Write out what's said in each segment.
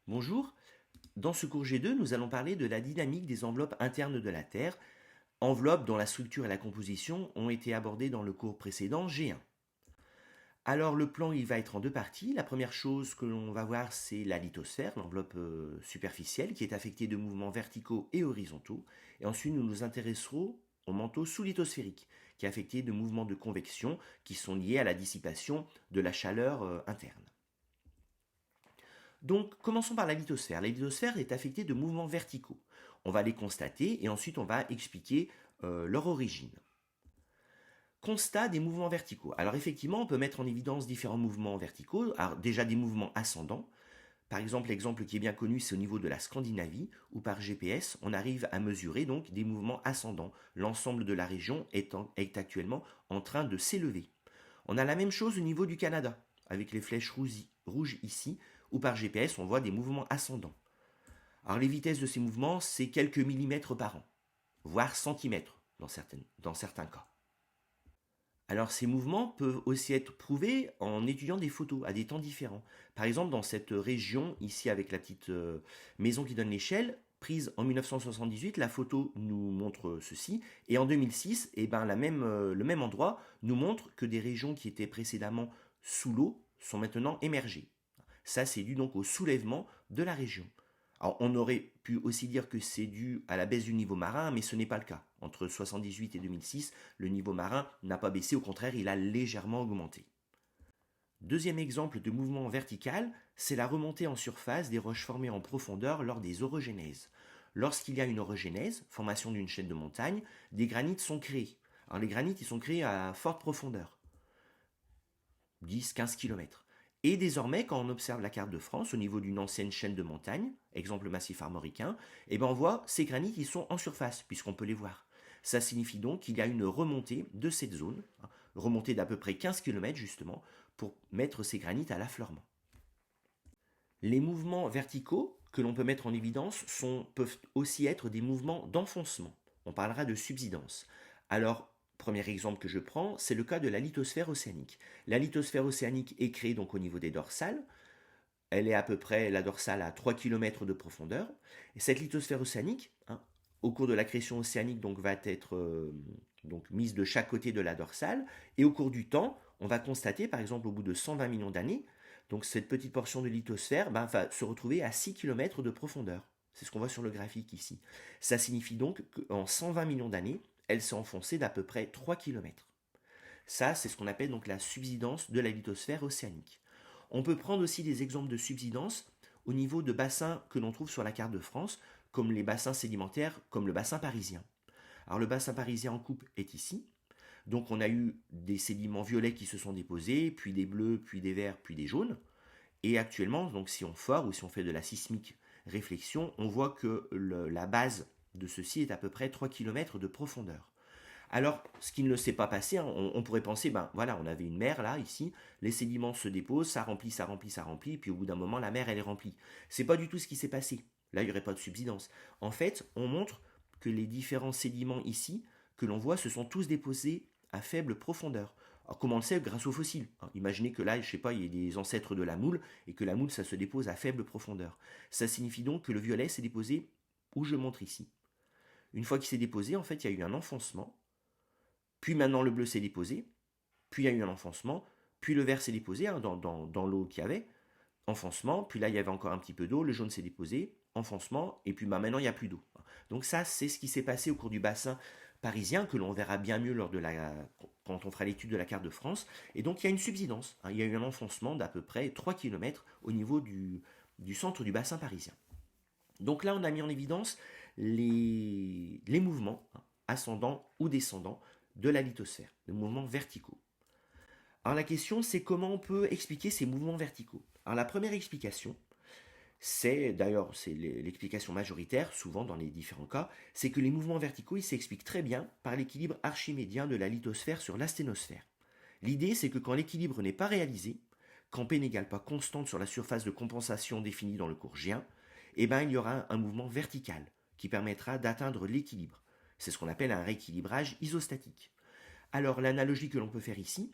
Bonjour, dans ce cours G2, nous allons parler de la dynamique des enveloppes internes de la Terre, enveloppes dont la structure et la composition ont été abordées dans le cours précédent G1. Alors le plan il va être en deux parties. La première chose que l'on va voir c'est la lithosphère, l'enveloppe superficielle qui est affectée de mouvements verticaux et horizontaux. Et ensuite nous nous intéresserons au manteau sous-lithosphérique qui est affecté de mouvements de convection qui sont liés à la dissipation de la chaleur interne. Donc, commençons par la lithosphère. La lithosphère est affectée de mouvements verticaux. On va les constater et ensuite on va expliquer leur origine. Constat des mouvements verticaux. Alors effectivement, on peut mettre en évidence différents mouvements verticaux. Alors déjà des mouvements ascendants. Par exemple, l'exemple qui est bien connu, c'est au niveau de la Scandinavie, où par GPS, on arrive à mesurer donc des mouvements ascendants. L'ensemble de la région est actuellement en train de s'élever. On a la même chose au niveau du Canada, avec les flèches rouges ici, où par GPS on voit des mouvements ascendants. Alors les vitesses de ces mouvements, c'est quelques millimètres par an, voire centimètres dans certains cas. Alors ces mouvements peuvent aussi être prouvés en étudiant des photos à des temps différents. Par exemple, dans cette région, ici avec la petite maison qui donne l'échelle, prise en 1978, la photo nous montre ceci, et en 2006, le même endroit nous montre que des régions qui étaient précédemment sous l'eau sont maintenant émergées. Ça, c'est dû donc au soulèvement de la région. Alors, on aurait pu aussi dire que c'est dû à la baisse du niveau marin, mais ce n'est pas le cas. Entre 1978 et 2006, le niveau marin n'a pas baissé, au contraire, il a légèrement augmenté. Deuxième exemple de mouvement vertical, c'est la remontée en surface des roches formées en profondeur lors des orogénèses. Lorsqu'il y a une orogénèse, formation d'une chaîne de montagne, des granites sont créés. Alors les granites, ils sont créés à forte profondeur, 10-15 km. Et désormais, quand on observe la carte de France au niveau d'une ancienne chaîne de montagne, exemple massif armoricain, on voit ces granites qui sont en surface, puisqu'on peut les voir. Ça signifie donc qu'il y a une remontée de cette zone, remontée d'à peu près 15 km justement, pour mettre ces granites à l'affleurement. Les mouvements verticaux que l'on peut mettre en évidence peuvent aussi être des mouvements d'enfoncement. On parlera de subsidence. Alors, premier exemple que je prends, c'est le cas de la lithosphère océanique. La lithosphère océanique est créée donc au niveau des dorsales. Elle est à peu près, la dorsale, à 3 km de profondeur. Et cette lithosphère océanique, au cours de la création océanique, donc, va être mise de chaque côté de la dorsale. Et au cours du temps, on va constater, par exemple, au bout de 120 millions d'années, donc cette petite portion de lithosphère va se retrouver à 6 km de profondeur. C'est ce qu'on voit sur le graphique ici. Ça signifie donc qu'en 120 millions d'années, elle s'est enfoncée d'à peu près 3 km. Ça, c'est ce qu'on appelle donc la subsidence de la lithosphère océanique. On peut prendre aussi des exemples de subsidence au niveau de bassins que l'on trouve sur la carte de France, comme les bassins sédimentaires, comme le bassin parisien. Alors le bassin parisien en coupe est ici. Donc on a eu des sédiments violets qui se sont déposés, puis des bleus, puis des verts, puis des jaunes. Et actuellement, donc si on fore ou si on fait de la sismique réflexion, on voit que la base de ceci est à peu près 3 km de profondeur. Alors, ce qui ne s'est pas passé, on pourrait penser, on avait une mer là, ici, les sédiments se déposent, ça remplit, ça remplit, ça remplit, et puis au bout d'un moment, la mer, elle est remplie. C'est pas du tout ce qui s'est passé. Là, il n'y aurait pas de subsidence. En fait, on montre que les différents sédiments ici, que l'on voit, se sont tous déposés à faible profondeur. Alors, comment on le sait? Grâce aux fossiles. Imaginez que là, je sais pas, il y a des ancêtres de la moule, et que la moule, ça se dépose à faible profondeur. Ça signifie donc que le violet s'est déposé où je montre ici. Une fois qu'il s'est déposé, en fait, il y a eu un enfoncement, puis maintenant le bleu s'est déposé, puis il y a eu un enfoncement, puis le vert s'est déposé dans l'eau qu'il y avait, enfoncement, puis là il y avait encore un petit peu d'eau, le jaune s'est déposé, enfoncement, et puis maintenant il n'y a plus d'eau. Donc ça c'est ce qui s'est passé au cours du bassin parisien, que l'on verra bien mieux quand on fera l'étude de la carte de France. Et donc il y a une subsidence, il y a eu un enfoncement d'à peu près 3 km au niveau du centre du bassin parisien. Donc là on a mis en évidence les mouvements ascendants ou descendants de la lithosphère, les mouvements verticaux. Alors la question, c'est comment on peut expliquer ces mouvements verticaux. Alors la première explication, c'est l'explication majoritaire, souvent dans les différents cas, c'est que les mouvements verticaux, ils s'expliquent très bien par l'équilibre archimédien de la lithosphère sur l'asténosphère. L'idée, c'est que quand l'équilibre n'est pas réalisé, quand P n'égale pas constante sur la surface de compensation définie dans le cours G1, il y aura un mouvement vertical qui permettra d'atteindre l'équilibre. C'est ce qu'on appelle un rééquilibrage isostatique. Alors l'analogie que l'on peut faire ici,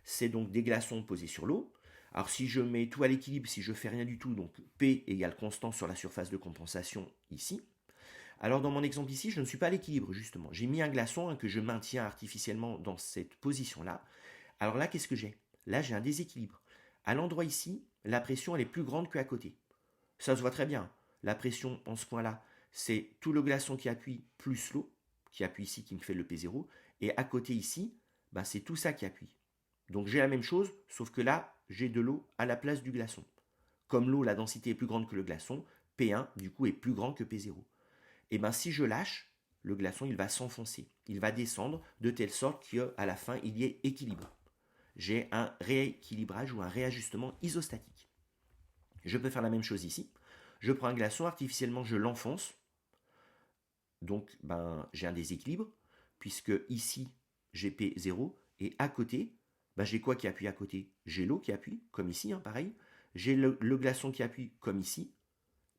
c'est donc des glaçons posés sur l'eau. Alors si je mets tout à l'équilibre, si je fais rien du tout, donc P égale constant sur la surface de compensation ici. Alors dans mon exemple ici, je ne suis pas à l'équilibre justement. J'ai mis un glaçon que je maintiens artificiellement dans cette position-là. Alors là, qu'est-ce que j'ai? Là, j'ai un déséquilibre. À l'endroit ici, la pression elle est plus grande qu'à côté. Ça se voit très bien. La pression en ce point-là, c'est tout le glaçon qui appuie plus l'eau, qui appuie ici, qui me fait le P0. Et à côté ici, ben, c'est tout ça qui appuie. Donc j'ai la même chose, sauf que là, j'ai de l'eau à la place du glaçon. Comme l'eau, la densité est plus grande que le glaçon, P1 du coup est plus grand que P0. Et bien si je lâche, le glaçon il va s'enfoncer, il va descendre de telle sorte qu'à la fin il y ait équilibre. J'ai un rééquilibrage ou un réajustement isostatique. Je peux faire la même chose ici. Je prends un glaçon, artificiellement je l'enfonce, donc ben, j'ai un déséquilibre, puisque ici j'ai P0, et à côté, ben, j'ai quoi qui appuie à côté? J'ai l'eau qui appuie, comme ici, hein, pareil. J'ai le glaçon qui appuie, comme ici.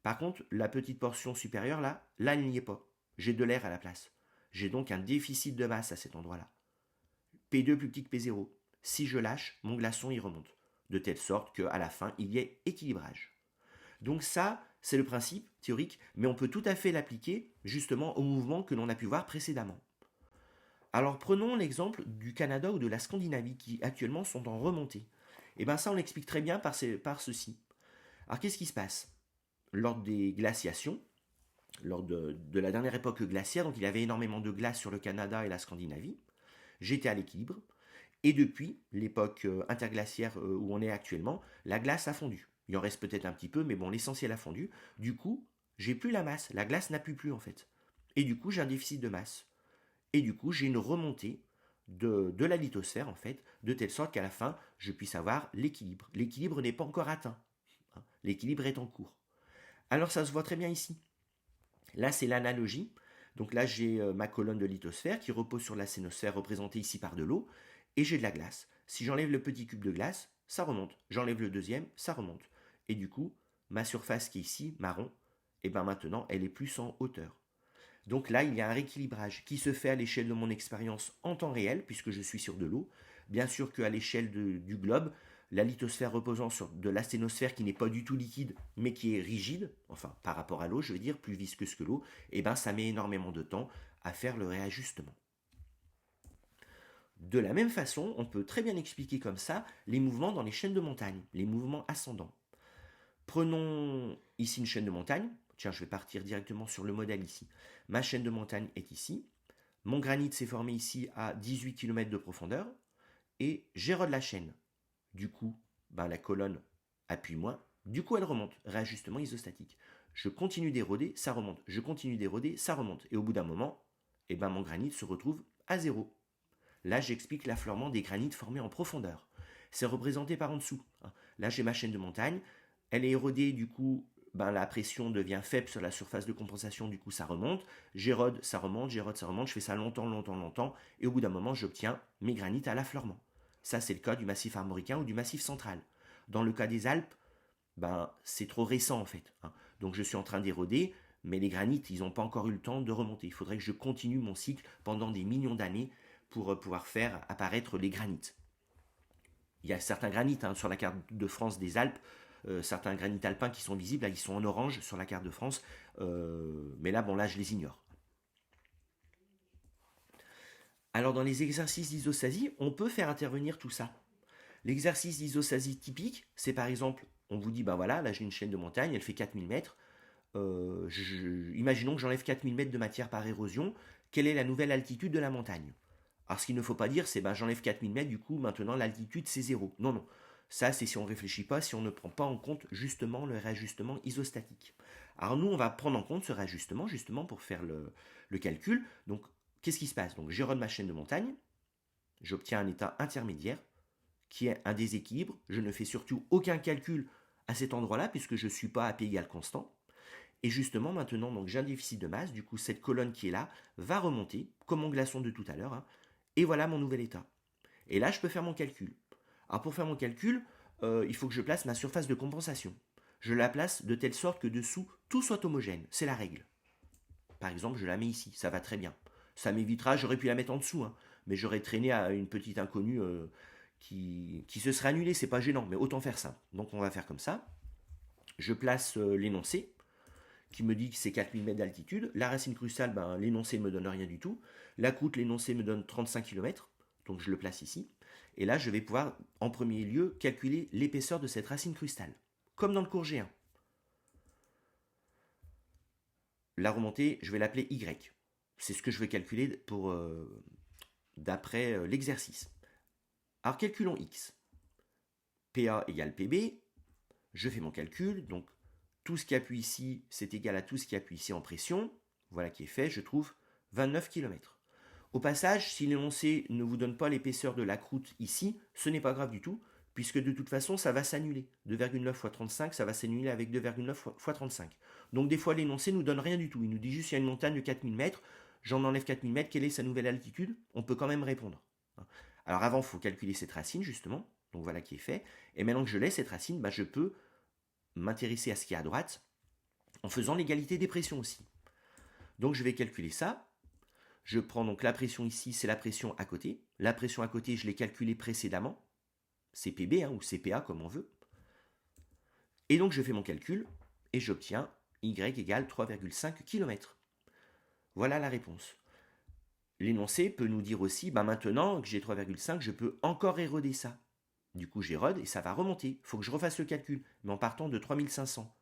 Par contre, la petite portion supérieure, là, il n'y est pas. J'ai de l'air à la place. J'ai donc un déficit de masse à cet endroit-là. P2 plus petit que P0. Si je lâche, mon glaçon y remonte. De telle sorte qu'à la fin, il y ait équilibrage. Donc ça, c'est le principe théorique, mais on peut tout à fait l'appliquer justement au mouvement que l'on a pu voir précédemment. Alors prenons l'exemple du Canada ou de la Scandinavie qui actuellement sont en remontée. Et bien ça, on l'explique très bien par ceci. Alors qu'est-ce qui se passe? Lors des glaciations, lors de la dernière époque glaciaire, donc il y avait énormément de glace sur le Canada et la Scandinavie, j'étais à l'équilibre, et depuis l'époque interglaciaire où on est actuellement, la glace a fondu. Il en reste peut-être un petit peu, mais bon, l'essentiel a fondu. Du coup, j'ai plus la masse, la glace n'a plus en fait. Et du coup, j'ai un déficit de masse. Et du coup, j'ai une remontée de la lithosphère en fait, de telle sorte qu'à la fin, je puisse avoir l'équilibre. L'équilibre n'est pas encore atteint. L'équilibre est en cours. Alors ça se voit très bien ici. Là, c'est l'analogie. Donc là, j'ai ma colonne de lithosphère qui repose sur la sténosphère représentée ici par de l'eau, et j'ai de la glace. Si j'enlève le petit cube de glace, ça remonte. J'enlève le deuxième, ça remonte. Et du coup, ma surface qui est ici, marron, et bien maintenant, elle est plus en hauteur. Donc là, il y a un rééquilibrage qui se fait à l'échelle de mon expérience en temps réel, puisque je suis sur de l'eau. Bien sûr qu'à l'échelle du globe, la lithosphère reposant sur de l'asténosphère qui n'est pas du tout liquide, mais qui est rigide, enfin par rapport à l'eau, je veux dire, plus visqueuse que l'eau, et ben ça met énormément de temps à faire le réajustement. De la même façon, on peut très bien expliquer comme ça les mouvements dans les chaînes de montagne, les mouvements ascendants. Prenons ici une chaîne de montagne. Tiens, je vais partir directement sur le modèle ici. Ma chaîne de montagne est ici. Mon granit s'est formé ici à 18 km de profondeur. Et j'érode la chaîne. Du coup, ben, la colonne appuie moins. Du coup, elle remonte. Réajustement isostatique. Je continue d'éroder, ça remonte. Je continue d'éroder, ça remonte. Et au bout d'un moment, eh ben, mon granit se retrouve à zéro. Là, j'explique l'affleurement des granites formés en profondeur. C'est représenté par en dessous. Là, j'ai ma chaîne de montagne. Elle est érodée, du coup, ben, la pression devient faible sur la surface de compensation, du coup, ça remonte. J'érode, ça remonte, j'érode, ça remonte. Je fais ça longtemps, longtemps, longtemps. Et au bout d'un moment, j'obtiens mes granites à l'affleurement. Ça, c'est le cas du massif armoricain ou du massif central. Dans le cas des Alpes, ben, c'est trop récent, en fait. Donc, je suis en train d'éroder, mais les granites, ils n'ont pas encore eu le temps de remonter. Il faudrait que je continue mon cycle pendant des millions d'années pour pouvoir faire apparaître les granites. Il y a certains granites sur la carte de France des Alpes, certains granites alpins qui sont visibles, là ils sont en orange sur la carte de France, mais là, bon, là je les ignore. Alors dans les exercices d'isostasie, on peut faire intervenir tout ça. L'exercice d'isostasie typique, c'est par exemple, on vous dit, ben voilà, là j'ai une chaîne de montagne, elle fait 4000 mètres, imaginons que j'enlève 4000 mètres de matière par érosion, quelle est la nouvelle altitude de la montagne? Alors ce qu'il ne faut pas dire, c'est ben j'enlève 4000 mètres, du coup maintenant l'altitude c'est zéro. Non, non. Ça c'est si on ne réfléchit pas, si on ne prend pas en compte justement le réajustement isostatique. Alors nous on va prendre en compte ce réajustement justement pour faire le calcul. Donc qu'est-ce qui se passe? Donc j'érode ma chaîne de montagne, j'obtiens un état intermédiaire qui est un déséquilibre. Je ne fais surtout aucun calcul à cet endroit-là puisque je ne suis pas à P égale constant. Et justement, maintenant, donc j'ai un déficit de masse. Du coup, cette colonne qui est là va remonter, comme mon glaçon de tout à l'heure. Et voilà mon nouvel état. Et là, je peux faire mon calcul. Alors, pour faire mon calcul, il faut que je place ma surface de compensation. Je la place de telle sorte que dessous, tout soit homogène. C'est la règle. Par exemple, je la mets ici. Ça va très bien. Ça m'évitera, j'aurais pu la mettre en dessous, mais j'aurais traîné à une petite inconnue qui se serait annulé, c'est pas gênant, mais autant faire ça. Donc on va faire comme ça. Je place l'énoncé, qui me dit que c'est 4000 mètres d'altitude. La racine crustale, ben, l'énoncé ne me donne rien du tout. La croûte, l'énoncé me donne 35 km, donc je le place ici. Et là, je vais pouvoir, en premier lieu, calculer l'épaisseur de cette racine crustale, comme dans le cours G1. La remontée, je vais l'appeler Y. C'est ce que je vais calculer d'après l'exercice. Alors calculons X. PA égale PB. Je fais mon calcul. Donc tout ce qui appuie ici, c'est égal à tout ce qui appuie ici en pression. Voilà qui est fait. Je trouve 29 km. Au passage, si l'énoncé ne vous donne pas l'épaisseur de la croûte ici, ce n'est pas grave du tout, puisque de toute façon, ça va s'annuler. 2,9 fois 35, ça va s'annuler avec 2,9 fois 35. Donc des fois, l'énoncé ne nous donne rien du tout. Il nous dit juste qu'il y a une montagne de 4000 mètres, j'en enlève 4000 mètres, quelle est sa nouvelle altitude? On peut quand même répondre. Alors avant, il faut calculer cette racine, justement. Donc voilà qui est fait. Et maintenant que je l'ai, cette racine, je peux m'intéresser à ce qui est à droite, en faisant l'égalité des pressions aussi. Donc je vais calculer ça. Je prends donc la pression ici, c'est la pression à côté. La pression à côté, je l'ai calculée précédemment. C'est PB ou CPA comme on veut. Et donc je fais mon calcul et j'obtiens Y égale 3,5 km. Voilà la réponse. L'énoncé peut nous dire aussi, maintenant que j'ai 3,5, je peux encore éroder ça. Du coup j'érode et ça va remonter. Il faut que je refasse le calcul, mais en partant de 3500.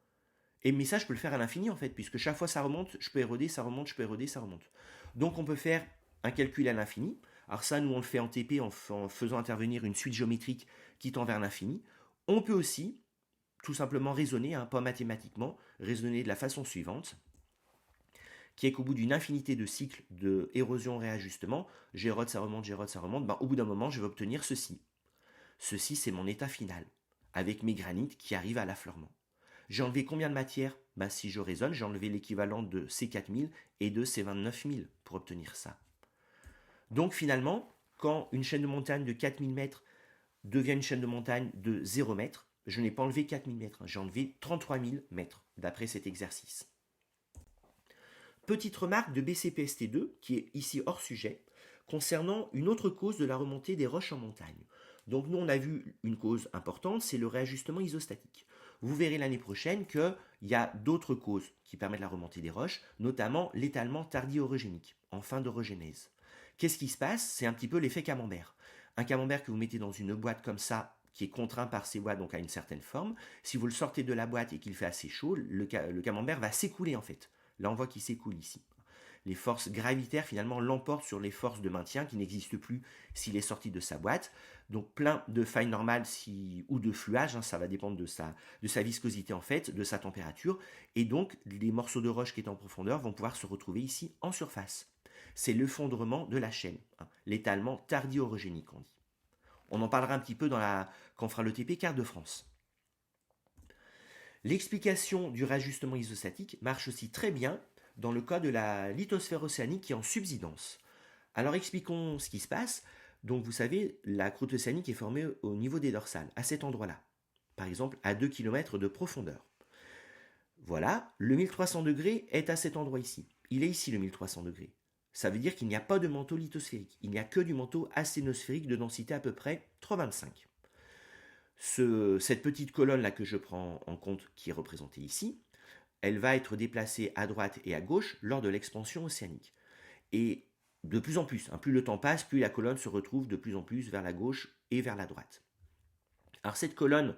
Mais ça, je peux le faire à l'infini en fait, puisque chaque fois ça remonte, je peux éroder, ça remonte, je peux éroder, ça remonte. Donc on peut faire un calcul à l'infini. Alors ça, nous on le fait en TP en faisant intervenir une suite géométrique qui tend vers l'infini. On peut aussi tout simplement raisonner, pas mathématiquement, raisonner de la façon suivante, qui est qu'au bout d'une infinité de cycles de érosion-réajustement, j'érode, ça remonte, au bout d'un moment, je vais obtenir ceci. Ceci, c'est mon état final, avec mes granites qui arrivent à l'affleurement. J'ai enlevé combien de matière? Si je raisonne, j'ai enlevé l'équivalent de C4000 et de C29000 pour obtenir ça. Donc finalement, quand une chaîne de montagne de 4000 mètres devient une chaîne de montagne de 0 mètres, je n'ai pas enlevé 4000 mètres, j'ai enlevé 33 000 mètres, d'après cet exercice. Petite remarque de BCPST2, qui est ici hors sujet, concernant une autre cause de la remontée des roches en montagne. Donc nous, on a vu une cause importante, c'est le réajustement isostatique. Vous verrez l'année prochaine qu'il y a d'autres causes qui permettent la remontée des roches, notamment l'étalement tardio-orogénique, en fin d'orogénèse. Qu'est-ce qui se passe? C'est un petit peu l'effet camembert. Un camembert que vous mettez dans une boîte comme ça, qui est contraint par ses boîtes, donc à une certaine forme, si vous le sortez de la boîte et qu'il fait assez chaud, le camembert va s'écouler en fait. Là, on voit qu'il s'écoule ici. Les forces gravitaires, finalement, l'emportent sur les forces de maintien qui n'existent plus s'il est sorti de sa boîte. Donc, plein de failles normales ou de fluage, ça va dépendre de sa viscosité, en fait, de sa température. Et donc, les morceaux de roche qui étaient en profondeur vont pouvoir se retrouver ici en surface. C'est l'effondrement de la chaîne, l'étalement tardio-orogénique, on dit. On en parlera un petit peu quand on fera le TP Quart de France. L'explication du réajustement isostatique marche aussi très bien dans le cas de la lithosphère océanique qui est en subsidence. Alors expliquons ce qui se passe. Donc vous savez, la croûte océanique est formée au niveau des dorsales, à cet endroit-là. Par exemple, à 2 km de profondeur. Voilà, le 1300 degrés est à cet endroit ici. Il est ici le 1300 degrés. Ça veut dire qu'il n'y a pas de manteau lithosphérique. Il n'y a que du manteau asténosphérique de densité à peu près 3,25. Cette petite colonne-là que je prends en compte, qui est représentée ici, elle va être déplacée à droite et à gauche lors de l'expansion océanique. Et de plus en plus, plus le temps passe, plus la colonne se retrouve de plus en plus vers la gauche et vers la droite. Alors cette colonne,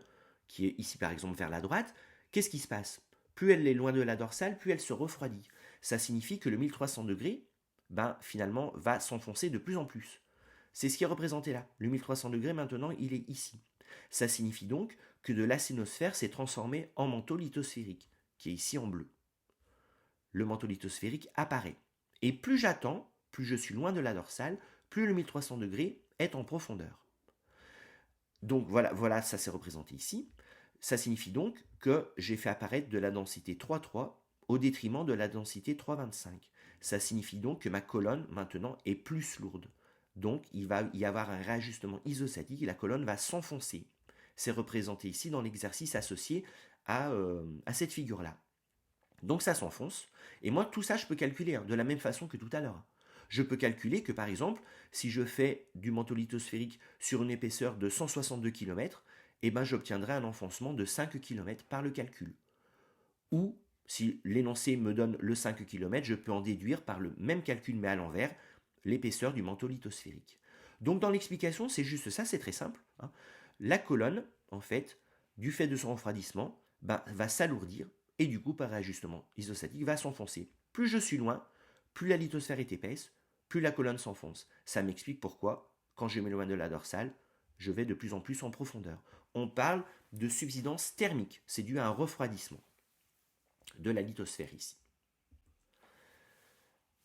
qui est ici par exemple vers la droite, qu'est-ce qui se passe? Plus elle est loin de la dorsale, plus elle se refroidit. Ça signifie que le 1300 degrés, finalement, va s'enfoncer de plus en plus. C'est ce qui est représenté là. Le 1300 degrés, maintenant, il est ici. Ça signifie donc que de l'asténosphère s'est transformé en manteau lithosphérique, qui est ici en bleu. Le manteau lithosphérique apparaît. Et plus j'attends, plus je suis loin de la dorsale, plus le 1300 degrés est en profondeur. Donc voilà, ça s'est représenté ici. Ça signifie donc que j'ai fait apparaître de la densité 3,3 au détriment de la densité 3,25. Ça signifie donc que ma colonne, maintenant, est plus lourde. Donc, il va y avoir un réajustement isostatique et la colonne va s'enfoncer. C'est représenté ici dans l'exercice associé à cette figure-là. Donc, ça s'enfonce. Et moi, tout ça, je peux calculer de la même façon que tout à l'heure. Je peux calculer que par exemple, si je fais du manteau lithosphérique sur une épaisseur de 162 km, eh ben, j'obtiendrai un enfoncement de 5 km par le calcul. Ou, si l'énoncé me donne le 5 km, je peux en déduire par le même calcul mais à l'envers, l'épaisseur du manteau lithosphérique. Donc dans l'explication, c'est juste ça, c'est très simple, hein. La colonne, en fait, du fait de son refroidissement, ben, va s'alourdir et du coup, par réajustement isostatique, va s'enfoncer. Plus je suis loin, plus la lithosphère est épaisse, plus la colonne s'enfonce. Ça m'explique pourquoi, quand je m'éloigne de la dorsale, je vais de plus en plus en profondeur. On parle de subsidence thermique, c'est dû à un refroidissement de la lithosphère ici.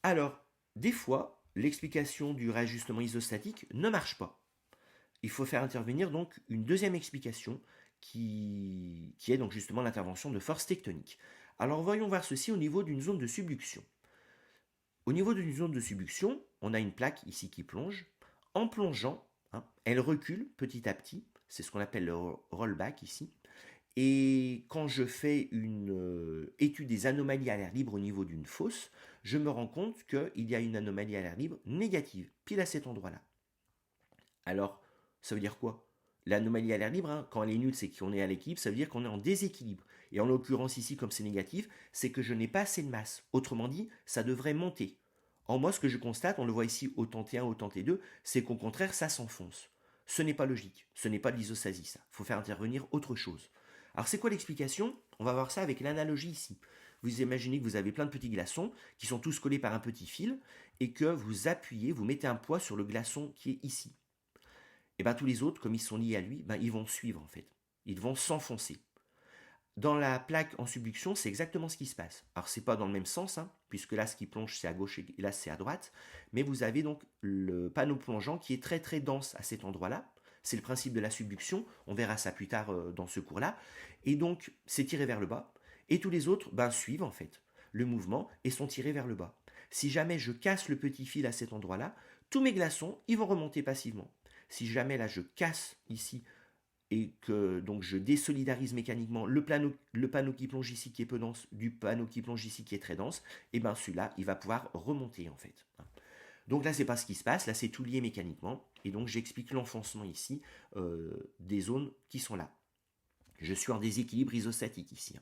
Alors, des fois, l'explication du réajustement isostatique ne marche pas. Il faut faire intervenir donc une deuxième explication qui est donc justement l'intervention de forces tectoniques. Alors voyons voir ceci au niveau d'une zone de subduction. Au niveau d'une zone de subduction, on a une plaque ici qui plonge. En plongeant, hein, elle recule petit à petit, c'est ce qu'on appelle le rollback ici. Et quand je fais une étude des anomalies à l'air libre au niveau d'une fosse, je me rends compte qu'il y a une anomalie à l'air libre négative, pile à cet endroit-là. Alors, ça veut dire quoi? L'anomalie à l'air libre, hein, quand elle est nulle, c'est qu'on est à l'équilibre, ça veut dire qu'on est en déséquilibre. Et en l'occurrence ici, comme c'est négatif, c'est que je n'ai pas assez de masse. Autrement dit, ça devrait monter. En moi, ce que je constate, on le voit ici au temps T1, au temps T2, c'est qu'au contraire, ça s'enfonce. Ce n'est pas logique, ce n'est pas de l'isostasie, ça. Il faut faire intervenir autre chose. Alors c'est quoi l'explication? On va voir ça avec l'analogie ici. Vous imaginez que vous avez plein de petits glaçons qui sont tous collés par un petit fil et que vous appuyez, vous mettez un poids sur le glaçon qui est ici. Et bien tous les autres, comme ils sont liés à lui, ben, ils vont suivre en fait. Ils vont s'enfoncer. Dans la plaque en subduction, c'est exactement ce qui se passe. Alors c'est pas dans le même sens, hein, puisque là ce qui plonge c'est à gauche et là c'est à droite, mais vous avez donc le panneau plongeant qui est très très dense à cet endroit-là. C'est le principe de la subduction, on verra ça plus tard dans ce cours-là. Et donc c'est tiré vers le bas, et tous les autres ben, suivent en fait le mouvement et sont tirés vers le bas. Si jamais je casse le petit fil à cet endroit-là, tous mes glaçons ils vont remonter passivement. Si jamais là je casse ici et que donc je désolidarise mécaniquement le panneau qui plonge ici qui est peu dense du panneau qui plonge ici qui est très dense, et bien celui-là il va pouvoir remonter en fait. Donc là c'est pas ce qui se passe, là c'est tout lié mécaniquement, et donc j'explique l'enfoncement ici des zones qui sont là. Je suis en déséquilibre isostatique ici.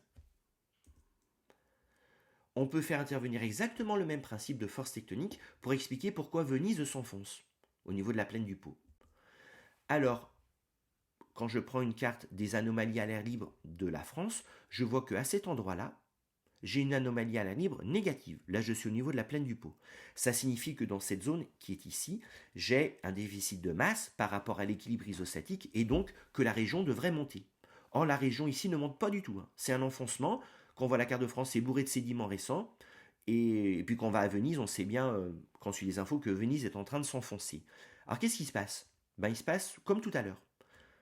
On peut faire intervenir exactement le même principe de force tectonique pour expliquer pourquoi Venise s'enfonce au niveau de la plaine du Pô. Alors, quand je prends une carte des anomalies à l'air libre de la France, je vois qu'à cet endroit-là, j'ai une anomalie à l'air libre négative. Là, je suis au niveau de la plaine du Pô. Ça signifie que dans cette zone qui est ici, j'ai un déficit de masse par rapport à l'équilibre isostatique et donc que la région devrait monter. Or, la région ici ne monte pas du tout. C'est un enfoncement. Quand on voit la carte de France, c'est bourré de sédiments récents. Et puis quand on va à Venise, on sait bien, quand on suit les infos, que Venise est en train de s'enfoncer. Alors qu'est-ce qui se passe? Il se passe comme tout à l'heure.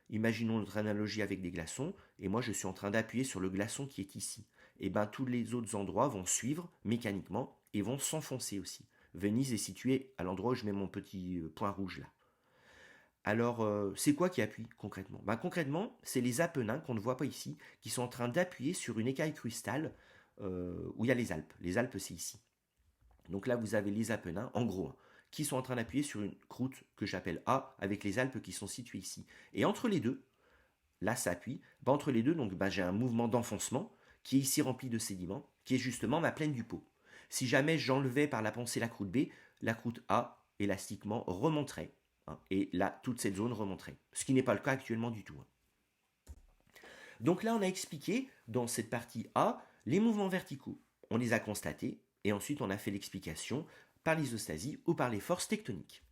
Imaginons notre analogie avec des glaçons, et moi je suis en train d'appuyer sur le glaçon qui est ici. Et bien tous les autres endroits vont suivre mécaniquement et vont s'enfoncer aussi. Venise est située à l'endroit où je mets mon petit point rouge là. Alors, c'est quoi qui appuie concrètement? Concrètement, c'est les Apennins qu'on ne voit pas ici, qui sont en train d'appuyer sur une écaille crustale où il y a les Alpes. Les Alpes, c'est ici. Donc là, vous avez les Apennins, en gros, qui sont en train d'appuyer sur une croûte que j'appelle A, avec les Alpes qui sont situées ici. Et entre les deux, là, ça appuie. Entre les deux, donc, j'ai un mouvement d'enfoncement qui est ici rempli de sédiments, qui est justement ma plaine du Pô. Si jamais j'enlevais par la pensée la croûte B, la croûte A, élastiquement, remonterait. Et là, toute cette zone remonterait. Ce qui n'est pas le cas actuellement du tout. Donc là, on a expliqué, dans cette partie A, les mouvements verticaux. On les a constatés, et ensuite on a fait l'explication par l'isostasie ou par les forces tectoniques.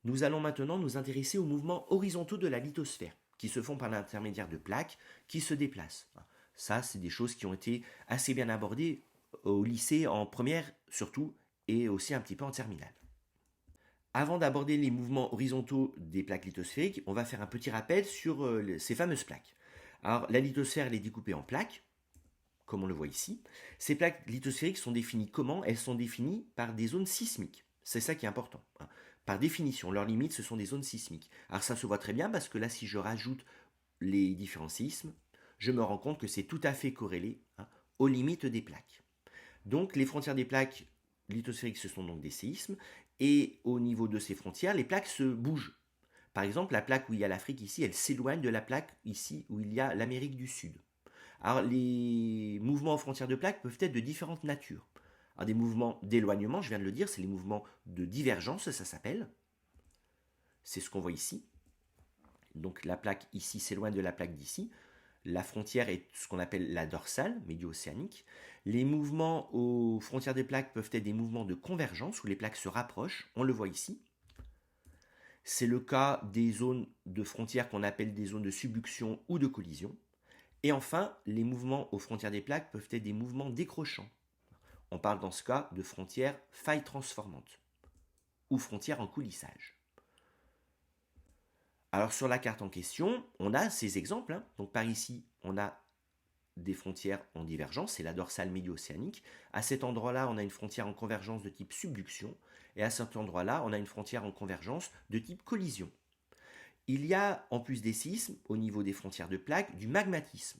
Nous allons maintenant nous intéresser aux mouvements horizontaux de la lithosphère, qui se font par l'intermédiaire de plaques qui se déplacent. Ça, c'est des choses qui ont été assez bien abordées au lycée, en première surtout, et aussi un petit peu en terminale. Avant d'aborder les mouvements horizontaux des plaques lithosphériques, on va faire un petit rappel sur ces fameuses plaques. Alors, la lithosphère, elle est découpée en plaques, comme on le voit ici. Ces plaques lithosphériques sont définies comment? Elles sont définies par des zones sismiques. C'est ça qui est important. Par définition, leurs limites, ce sont des zones sismiques. Alors ça se voit très bien parce que là, si je rajoute les différents sismes, je me rends compte que c'est tout à fait corrélé aux limites des plaques. Donc les frontières des plaques lithosphériques, ce sont donc des séismes, et au niveau de ces frontières, les plaques se bougent. Par exemple, la plaque où il y a l'Afrique ici, elle s'éloigne de la plaque ici où il y a l'Amérique du Sud. Alors, les mouvements aux frontières de plaques peuvent être de différentes natures. Alors, des mouvements d'éloignement, je viens de le dire, c'est les mouvements de divergence, ça s'appelle. C'est ce qu'on voit ici. Donc, la plaque ici s'éloigne de la plaque d'ici. La frontière est ce qu'on appelle la dorsale, médio-océanique. Les mouvements aux frontières des plaques peuvent être des mouvements de convergence, où les plaques se rapprochent, on le voit ici. C'est le cas des zones de frontières qu'on appelle des zones de subduction ou de collision. Et enfin, les mouvements aux frontières des plaques peuvent être des mouvements décrochants. On parle dans ce cas de frontières failles transformantes ou frontières en coulissage. Alors sur la carte en question, on a ces exemples. Donc par ici, on a des frontières en divergence, c'est la dorsale médio-océanique. À cet endroit-là, on a une frontière en convergence de type subduction. Et à cet endroit-là, on a une frontière en convergence de type collision. Il y a, en plus des séismes, au niveau des frontières de plaques, du magmatisme.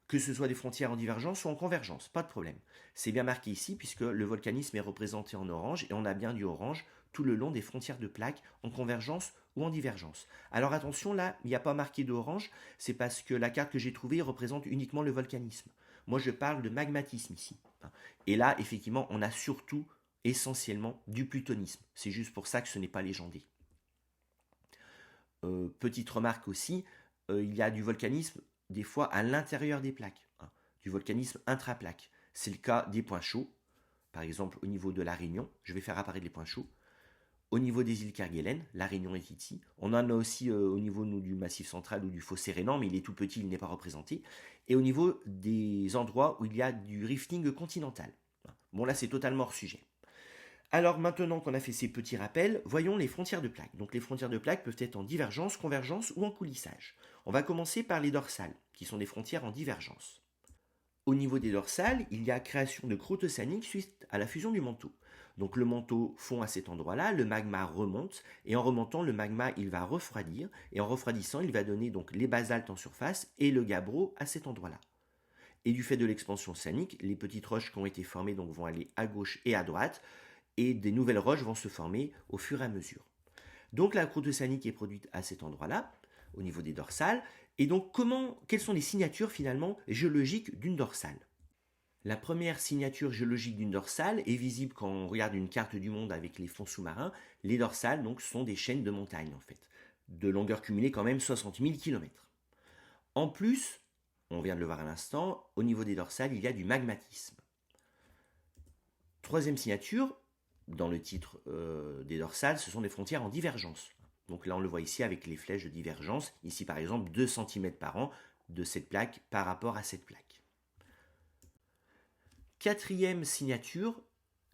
Que ce soit des frontières en divergence ou en convergence, pas de problème. C'est bien marqué ici puisque le volcanisme est représenté en orange et on a bien du orange tout le long des frontières de plaques en convergence ou en divergence. Alors attention, là, il n'y a pas marqué d'orange, c'est parce que la carte que j'ai trouvée représente uniquement le volcanisme. Moi, je parle de magmatisme ici. Et là, effectivement, on a surtout, essentiellement, du plutonisme. C'est juste pour ça que ce n'est pas légendé. Petite remarque aussi, il y a du volcanisme des fois à l'intérieur des plaques, du volcanisme intraplaque. C'est le cas des points chauds, par exemple au niveau de la Réunion, je vais faire apparaître les points chauds. Au niveau des îles Kerguelen, la Réunion est ici. On en a aussi au niveau du Massif central ou du fossé rhénan, mais il est tout petit, il n'est pas représenté. Et au niveau des endroits où il y a du rifting continental. Bon là c'est totalement hors sujet. Alors maintenant qu'on a fait ces petits rappels, voyons les frontières de plaques. Donc les frontières de plaques peuvent être en divergence, convergence ou en coulissage. On va commencer par les dorsales, qui sont des frontières en divergence. Au niveau des dorsales, il y a création de croûte océanique suite à la fusion du manteau. Donc le manteau fond à cet endroit-là, le magma remonte, et en remontant, le magma il va refroidir, et en refroidissant, il va donner donc les basaltes en surface et le gabbro à cet endroit-là. Et du fait de l'expansion océanique, les petites roches qui ont été formées donc, vont aller à gauche et à droite, et des nouvelles roches vont se former au fur et à mesure. Donc la croûte océanique est produite à cet endroit-là, au niveau des dorsales, et donc quelles sont les signatures finalement géologiques d'une dorsale? La première signature géologique d'une dorsale est visible quand on regarde une carte du monde avec les fonds sous-marins. Les dorsales donc sont des chaînes de montagnes en fait, de longueur cumulée quand même 60 000 km. En plus, on vient de le voir à l'instant, au niveau des dorsales il y a du magmatisme. Troisième signature, dans le titre des dorsales, ce sont des frontières en divergence. Donc là, on le voit ici avec les flèches de divergence. Ici, par exemple, 2 cm par an de cette plaque par rapport à cette plaque. Quatrième signature,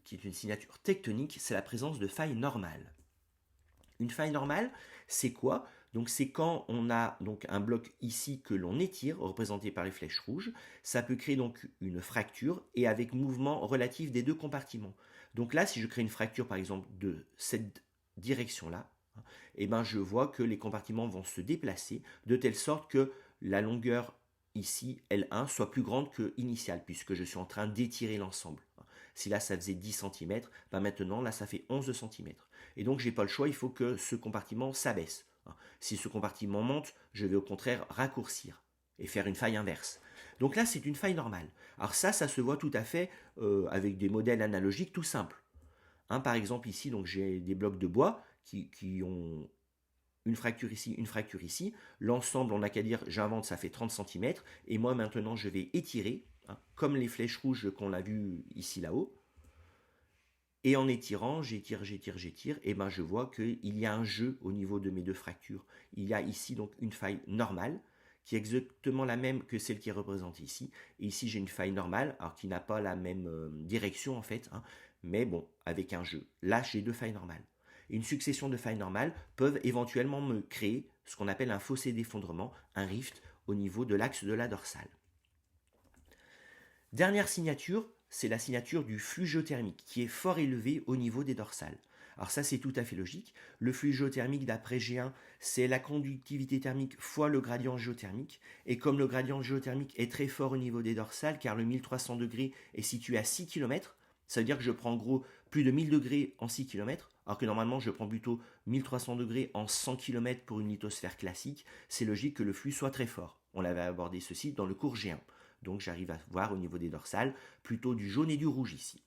qui est une signature tectonique, c'est la présence de failles normales. Une faille normale, c'est quoi? Donc c'est quand on a donc un bloc ici que l'on étire, représenté par les flèches rouges. Ça peut créer donc une fracture et avec mouvement relatif des deux compartiments. Donc là, si je crée une fracture par exemple de cette direction-là, eh ben je vois que les compartiments vont se déplacer de telle sorte que la longueur ici, L1, soit plus grande que initiale, puisque je suis en train d'étirer l'ensemble. Si là ça faisait 10 cm, ben maintenant là ça fait 11 cm. Et donc j'ai pas le choix, il faut que ce compartiment s'abaisse. Si ce compartiment monte, je vais au contraire raccourcir et faire une faille inverse. Donc là c'est une faille normale. Alors ça se voit tout à fait avec des modèles analogiques tout simples. Par exemple ici, donc j'ai des blocs de bois qui ont une fracture ici, une fracture ici. L'ensemble, on n'a qu'à dire, j'invente, ça fait 30 cm. Et moi, maintenant, je vais étirer, comme les flèches rouges qu'on a vues ici, là-haut. Et en étirant, j'étire, et ben je vois qu'il y a un jeu au niveau de mes deux fractures. Il y a ici donc une faille normale, qui est exactement la même que celle qui est représentée ici. Et ici, j'ai une faille normale, alors qui n'a pas la même direction en fait, mais bon, avec un jeu. Là, j'ai deux failles normales. Une succession de failles normales peuvent éventuellement me créer ce qu'on appelle un fossé d'effondrement, un rift au niveau de l'axe de la dorsale. Dernière signature, c'est la signature du flux géothermique qui est fort élevé au niveau des dorsales. Alors ça c'est tout à fait logique. Le flux géothermique d'après G1, c'est la conductivité thermique fois le gradient géothermique. Et comme le gradient géothermique est très fort au niveau des dorsales, car le 1300 degrés est situé à 6 km, Ça veut dire que je prends en gros plus de 1000 degrés en 6 km, alors que normalement je prends plutôt 1300 degrés en 100 km pour une lithosphère classique. C'est logique que le flux soit très fort. On avait abordé ceci dans le cours G1. Donc j'arrive à voir au niveau des dorsales plutôt du jaune et du rouge ici.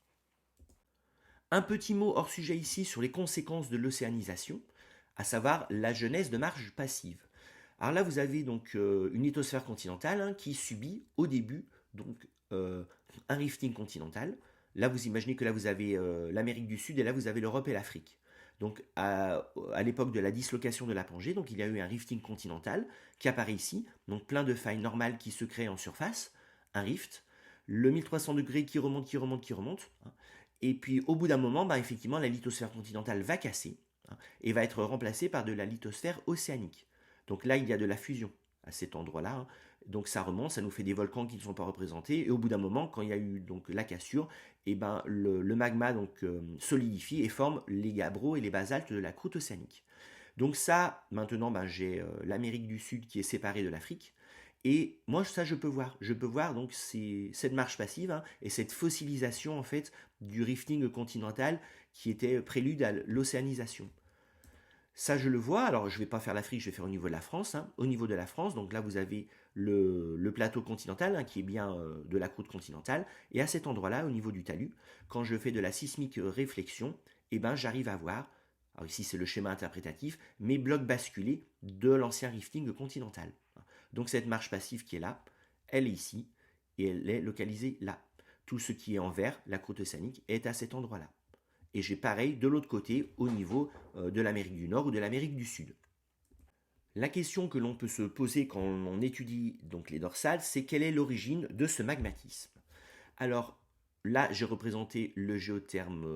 Un petit mot hors sujet ici sur les conséquences de l'océanisation, à savoir la genèse de marges passives. Alors là, vous avez donc une lithosphère continentale qui subit au début donc un rifting continental. Là, vous imaginez que là, vous avez l'Amérique du Sud et là, vous avez l'Europe et l'Afrique. Donc, à l'époque de la dislocation de la Pangée, donc il y a eu un rifting continental qui apparaît ici, donc plein de failles normales qui se créent en surface, un rift, le 1300 degrés qui remonte, qui remonte, qui remonte, hein. Et puis, au bout d'un moment, bah, effectivement, la lithosphère continentale va casser, hein, et va être remplacée par de la lithosphère océanique. Donc là, il y a de la fusion à cet endroit-là, hein. Donc ça remonte, ça nous fait des volcans qui ne sont pas représentés. Et au bout d'un moment, quand il y a eu donc la cassure, et ben le magma donc solidifie et forme les gabbros et les basaltes de la croûte océanique. Donc ça, maintenant, ben, j'ai l'Amérique du Sud qui est séparée de l'Afrique. Et moi, ça, je peux voir. Je peux voir donc cette marche passive, hein, et cette fossilisation en fait du rifting continental qui était prélude à l'océanisation. Ça, je le vois. Alors, je ne vais pas faire l'Afrique, je vais faire au niveau de la France, hein. Au niveau de la France, donc là, vous avez le plateau continental, hein, qui est bien de la croûte continentale. Et à cet endroit-là, au niveau du talus, quand je fais de la sismique réflexion, eh ben, j'arrive à voir, alors ici c'est le schéma interprétatif, mes blocs basculés de l'ancien rifting continental. Donc cette marche passive qui est là, elle est ici, et elle est localisée là. Tout ce qui est en vert, la croûte océanique, est à cet endroit-là. Et j'ai pareil de l'autre côté au niveau de l'Amérique du Nord ou de l'Amérique du Sud. La question que l'on peut se poser quand on étudie donc les dorsales, c'est quelle est l'origine de ce magmatisme. Alors là, j'ai représenté le géotherme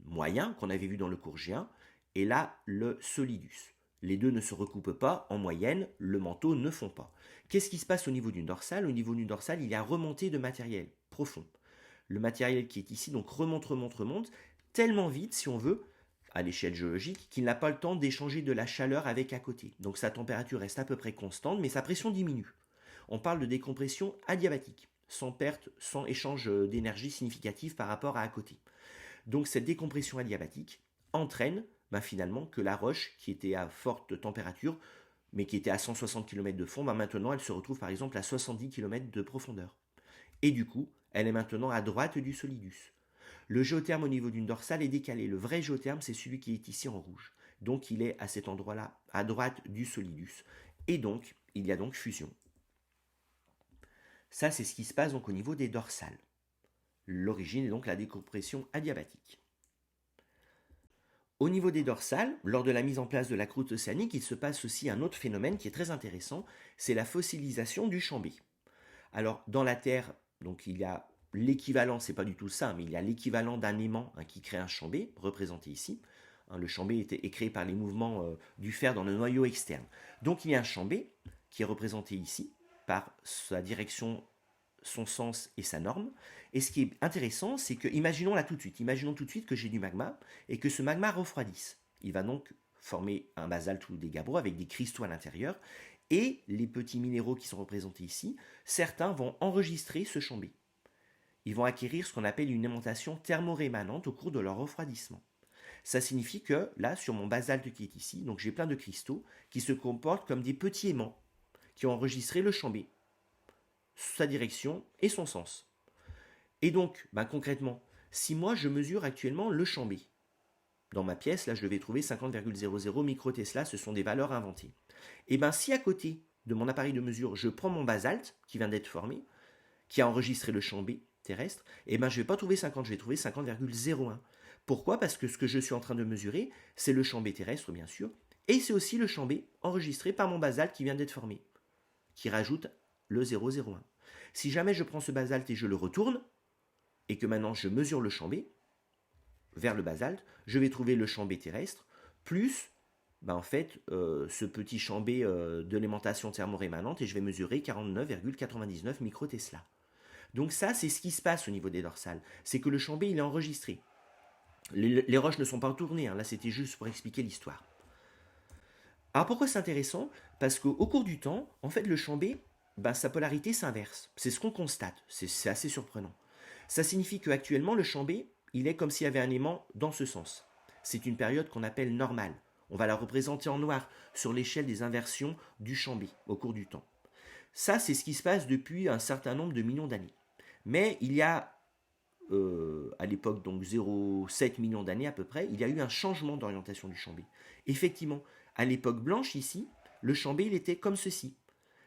moyen qu'on avait vu dans le cours G1, et là, le solidus. Les deux ne se recoupent pas, en moyenne, le manteau ne fond pas. Qu'est-ce qui se passe au niveau d'une dorsale? Au niveau d'une dorsale, il y a remontée de matériel profond. Le matériel qui est ici, donc remonte, tellement vite, si on veut, à l'échelle géologique, qu'il n'a pas le temps d'échanger de la chaleur avec à côté. Donc sa température reste à peu près constante, mais sa pression diminue. On parle de décompression adiabatique, sans perte, sans échange d'énergie significative par rapport à côté. Donc cette décompression adiabatique entraîne finalement que la roche, qui était à forte température, mais qui était à 160 km de fond, maintenant elle se retrouve par exemple à 70 km de profondeur. Et du coup, elle est maintenant à droite du solidus. Le géotherme au niveau d'une dorsale est décalé. Le vrai géotherme, c'est celui qui est ici en rouge. Donc il est à cet endroit-là, à droite du solidus. Et donc, il y a donc fusion. Ça, c'est ce qui se passe donc au niveau des dorsales. L'origine est donc la décompression adiabatique. Au niveau des dorsales, lors de la mise en place de la croûte océanique, il se passe aussi un autre phénomène qui est très intéressant, c'est la fossilisation du chambé. Alors, dans la Terre, donc il y a l'équivalent, c'est pas du tout ça, mais il y a l'équivalent d'un aimant, hein, qui crée un chambé, représenté ici. Hein, le chambé est créé par les mouvements du fer dans le noyau externe. Donc il y a un chambé qui est représenté ici par sa direction, son sens et sa norme. Et ce qui est intéressant, c'est que, imaginons tout de suite que j'ai du magma et que ce magma refroidisse. Il va donc former un basalte ou des gabbros avec des cristaux à l'intérieur. Et les petits minéraux qui sont représentés ici, certains vont enregistrer ce chambé. Ils vont acquérir ce qu'on appelle une aimantation thermorémanente au cours de leur refroidissement. Ça signifie que là, sur mon basalte qui est ici, donc j'ai plein de cristaux qui se comportent comme des petits aimants qui ont enregistré le chambé, sa direction et son sens. Et donc, concrètement, si moi je mesure actuellement le chambé, dans ma pièce, là je vais trouver 50,00 microtesla, ce sont des valeurs inventées. Et si à côté de mon appareil de mesure, je prends mon basalte qui vient d'être formé, qui a enregistré le chambé terrestre, je ne vais pas trouver 50, je vais trouver 50,01. Pourquoi? Parce que ce que je suis en train de mesurer, c'est le chambé terrestre, bien sûr, et c'est aussi le chambé enregistré par mon basalte qui vient d'être formé, qui rajoute le 0,01. Si jamais je prends ce basalte et je le retourne, et que maintenant je mesure le chambé vers le basalte, je vais trouver le chambé terrestre plus ce petit chambé de l'aimantation thermorémanente, et je vais mesurer 49,99 microtesla. Donc ça, c'est ce qui se passe au niveau des dorsales. C'est que le chambé, il est enregistré. Les roches ne sont pas tournées, hein. Là c'était juste pour expliquer l'histoire. Alors pourquoi c'est intéressant? Parce qu'au cours du temps, en fait, le chambé, sa polarité s'inverse. C'est ce qu'on constate. C'est assez surprenant. Ça signifie qu'actuellement, le chambé, il est comme s'il y avait un aimant dans ce sens. C'est une période qu'on appelle normale. On va la représenter en noir sur l'échelle des inversions du champ B au cours du temps. Ça, c'est ce qui se passe depuis un certain nombre de millions d'années. Mais il y a, à l'époque, donc 0,7 millions d'années à peu près, il y a eu un changement d'orientation du champ B. Effectivement, à l'époque blanche ici, le champ B, il était comme ceci.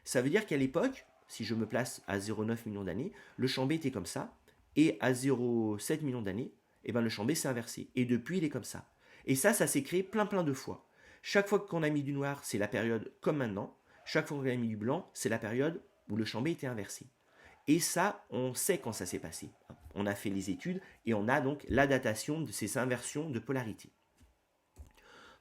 Ça veut dire qu'à l'époque, si je me place à 0,9 millions d'années, le champ B était comme ça, et à 0,7 millions d'années, eh ben, le champ B s'est inversé. Et depuis, il est comme ça. Et ça s'est créé plein de fois. Chaque fois qu'on a mis du noir, c'est la période comme maintenant. Chaque fois qu'on a mis du blanc, c'est la période où le champ B était inversé. Et ça, on sait quand ça s'est passé. On a fait les études et on a donc la datation de ces inversions de polarité.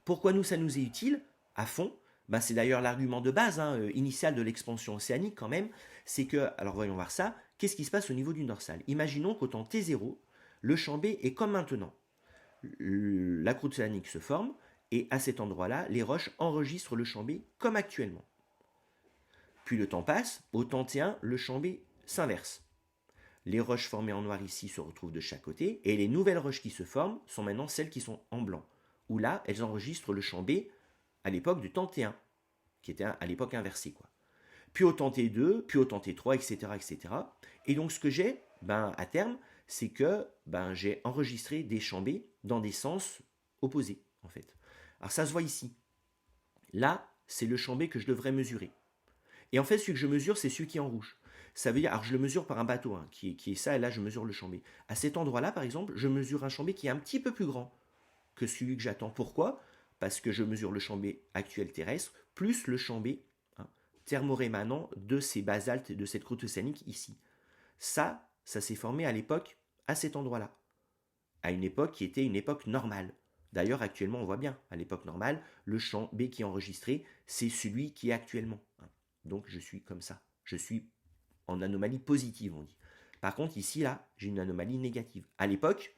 Pourquoi ça nous est utile à fond? Ben, c'est d'ailleurs l'argument de base initial de l'expansion océanique quand même. C'est que, alors voyons voir ça, qu'est-ce qui se passe au niveau d'une dorsale? Imaginons qu'au temps T0, le champ B est comme maintenant. La croûte océanique se forme et à cet endroit-là, les roches enregistrent le champ B comme actuellement. Puis le temps passe, au temps T1, le champ B s'inverse. Les roches formées en noir ici se retrouvent de chaque côté et les nouvelles roches qui se forment sont maintenant celles qui sont en blanc, où là, elles enregistrent le champ B à l'époque du temps T1, qui était à l'époque inversée, quoi. Puis au temps T2, puis au temps T3, etc., etc. Et donc ce que j'ai, à terme, c'est que j'ai enregistré des champs B dans des sens opposés, en fait. Alors ça se voit ici. Là, c'est le champ B que je devrais mesurer. Et en fait, celui que je mesure, c'est celui qui est en rouge. Ça veut dire, alors je le mesure par un bateau, qui est ça, et là, je mesure le champ B. À cet endroit-là, par exemple, je mesure un champ B qui est un petit peu plus grand que celui que j'attends. Pourquoi? Parce que je mesure le champ B actuel terrestre, plus le champ B thermorémanent de ces basaltes, de cette croûte océanique ici. Ça s'est formé à l'époque, à cet endroit-là. À une époque qui était une époque normale. D'ailleurs, actuellement, on voit bien, à l'époque normale, le champ B qui est enregistré, c'est celui qui est actuellement. Donc, je suis comme ça. Je suis en anomalie positive, on dit. Par contre, ici, là, j'ai une anomalie négative. À l'époque,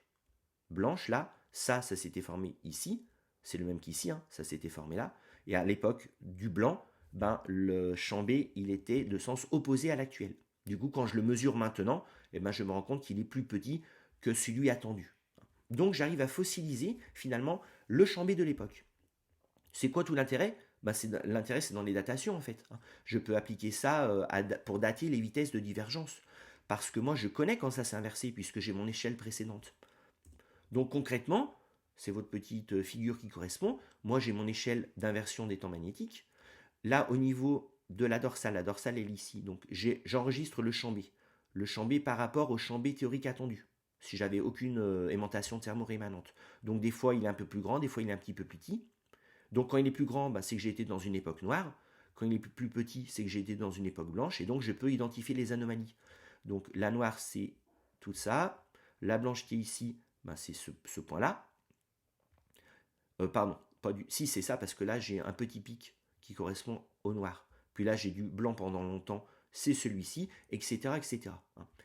blanche, là, ça s'était formé ici. C'est le même qu'ici, ça s'était formé là. Et à l'époque du blanc, le champ B, il était de sens opposé à l'actuel. Du coup, quand je le mesure maintenant, je me rends compte qu'il est plus petit que celui attendu. Donc, j'arrive à fossiliser, finalement, le champ B de l'époque. C'est quoi tout l'intérêt? L'intérêt, c'est dans les datations, en fait. Je peux appliquer ça pour dater les vitesses de divergence. Parce que moi, je connais quand ça s'est inversé, puisque j'ai mon échelle précédente. Donc, concrètement, c'est votre petite figure qui correspond. Moi, j'ai mon échelle d'inversion des temps magnétiques. Là, au niveau de la dorsale elle est ici. Donc, j'enregistre le champ B. Le champ B par rapport au champ B théorique attendu. Si j'avais aucune aimantation thermorémanente. Donc, des fois, il est un peu plus grand, des fois, il est un petit peu plus petit. Donc, quand il est plus grand, c'est que j'ai été dans une époque noire. Quand il est plus petit, c'est que j'ai été dans une époque blanche. Et donc, je peux identifier les anomalies. Donc, la noire, c'est tout ça. La blanche qui est ici, c'est ce point-là. Pardon, pas du. Si, c'est ça, parce que là, j'ai un petit pic qui correspond au noir. Puis là, j'ai du blanc pendant longtemps, c'est celui-ci, etc., etc.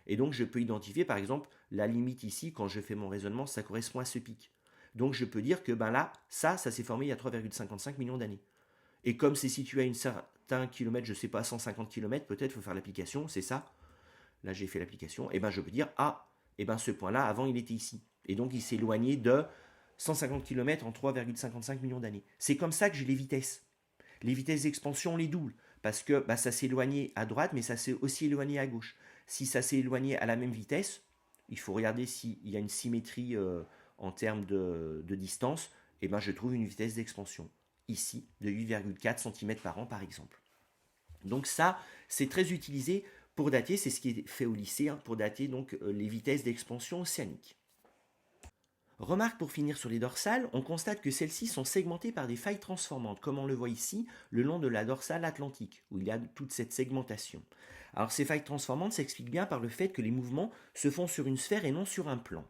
Et donc, je peux identifier, par exemple, la limite ici, quand je fais mon raisonnement, ça correspond à ce pic. Donc, je peux dire que là, ça s'est formé il y a 3,55 millions d'années. Et comme c'est situé à un certain kilomètre, je ne sais pas, 150 km, peut-être, il faut faire l'application, c'est ça. Là, j'ai fait l'application. Et je peux dire, ce point-là, avant, il était ici. Et donc, il s'est éloigné de 150 km en 3,55 millions d'années. C'est comme ça que j'ai les vitesses. Les vitesses d'expansion, on les double. Parce que ça s'est éloigné à droite, mais ça s'est aussi éloigné à gauche. Si ça s'est éloigné à la même vitesse, il faut regarder s'il y a une symétrie en termes de distance. Et je trouve une vitesse d'expansion, ici, de 8,4 cm par an, par exemple. Donc ça, c'est très utilisé pour dater, c'est ce qui est fait au lycée, pour dater donc les vitesses d'expansion océanique. Remarque pour finir sur les dorsales, on constate que celles-ci sont segmentées par des failles transformantes, comme on le voit ici, le long de la dorsale atlantique, où il y a toute cette segmentation. Alors ces failles transformantes s'expliquent bien par le fait que les mouvements se font sur une sphère et non sur un plan.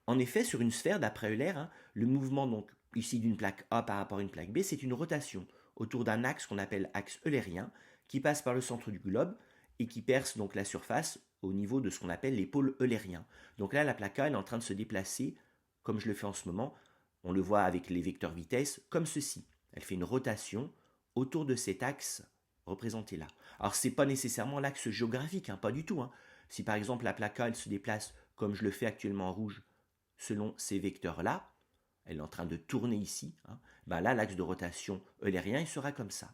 En effet, sur une sphère, d'après Euler, le mouvement donc ici d'une plaque A par rapport à une plaque B, c'est une rotation autour d'un axe qu'on appelle axe eulérien, qui passe par le centre du globe et qui perce donc la surface au niveau de ce qu'on appelle les pôles eulériens. Donc là, la plaque A est en train de se déplacer, comme je le fais en ce moment. On le voit avec les vecteurs vitesse, comme ceci. Elle fait une rotation autour de cet axe représenté là. Alors, ce n'est pas nécessairement l'axe géographique, pas du tout. Si par exemple la plaque A elle se déplace, comme je le fais actuellement en rouge, selon ces vecteurs-là, elle est en train de tourner ici, hein, ben là, l'axe de rotation eulérien, il sera comme ça.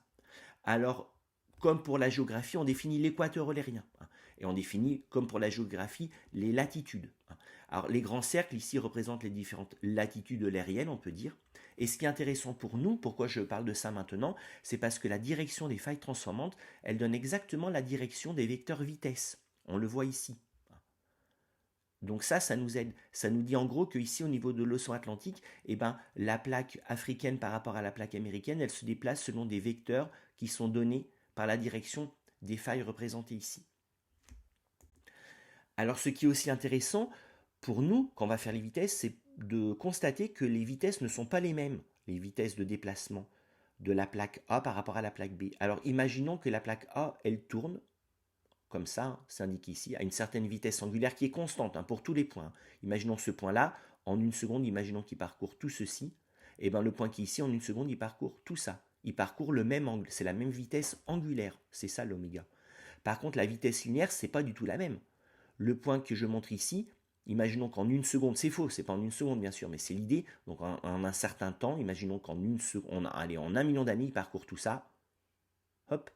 Alors, comme pour la géographie, on définit l'équateur eulérien. Hein, et on définit, comme pour la géographie, les latitudes. Hein. Alors, les grands cercles ici représentent les différentes latitudes eulériennes, on peut dire. Et ce qui est intéressant pour nous, pourquoi je parle de ça maintenant, c'est parce que la direction des failles transformantes, elle donne exactement la direction des vecteurs vitesse. On le voit ici. Donc ça nous aide. Ça nous dit en gros qu'ici, au niveau de l'océan Atlantique, eh ben, la plaque africaine par rapport à la plaque américaine, elle se déplace selon des vecteurs qui sont donnés par la direction des failles représentées ici. Alors ce qui est aussi intéressant pour nous, quand on va faire les vitesses, c'est de constater que les vitesses ne sont pas les mêmes, les vitesses de déplacement de la plaque A par rapport à la plaque B. Alors imaginons que la plaque A, elle tourne comme ça, c'est indiqué ici, à une certaine vitesse angulaire qui est constante hein, pour tous les points. Imaginons ce point-là, en une seconde, imaginons qu'il parcourt tout ceci, et bien le point qui est ici, en une seconde, il parcourt tout ça. Il parcourt le même angle, c'est la même vitesse angulaire, c'est ça l'oméga. Par contre, la vitesse linéaire, c'est pas du tout la même. Le point que je montre ici, imaginons qu'en une seconde, c'est faux, c'est pas en une seconde bien sûr, mais c'est l'idée, donc en un certain temps, imaginons qu'en une seconde, allez, en 1 million d'années, il parcourt tout ça, hop,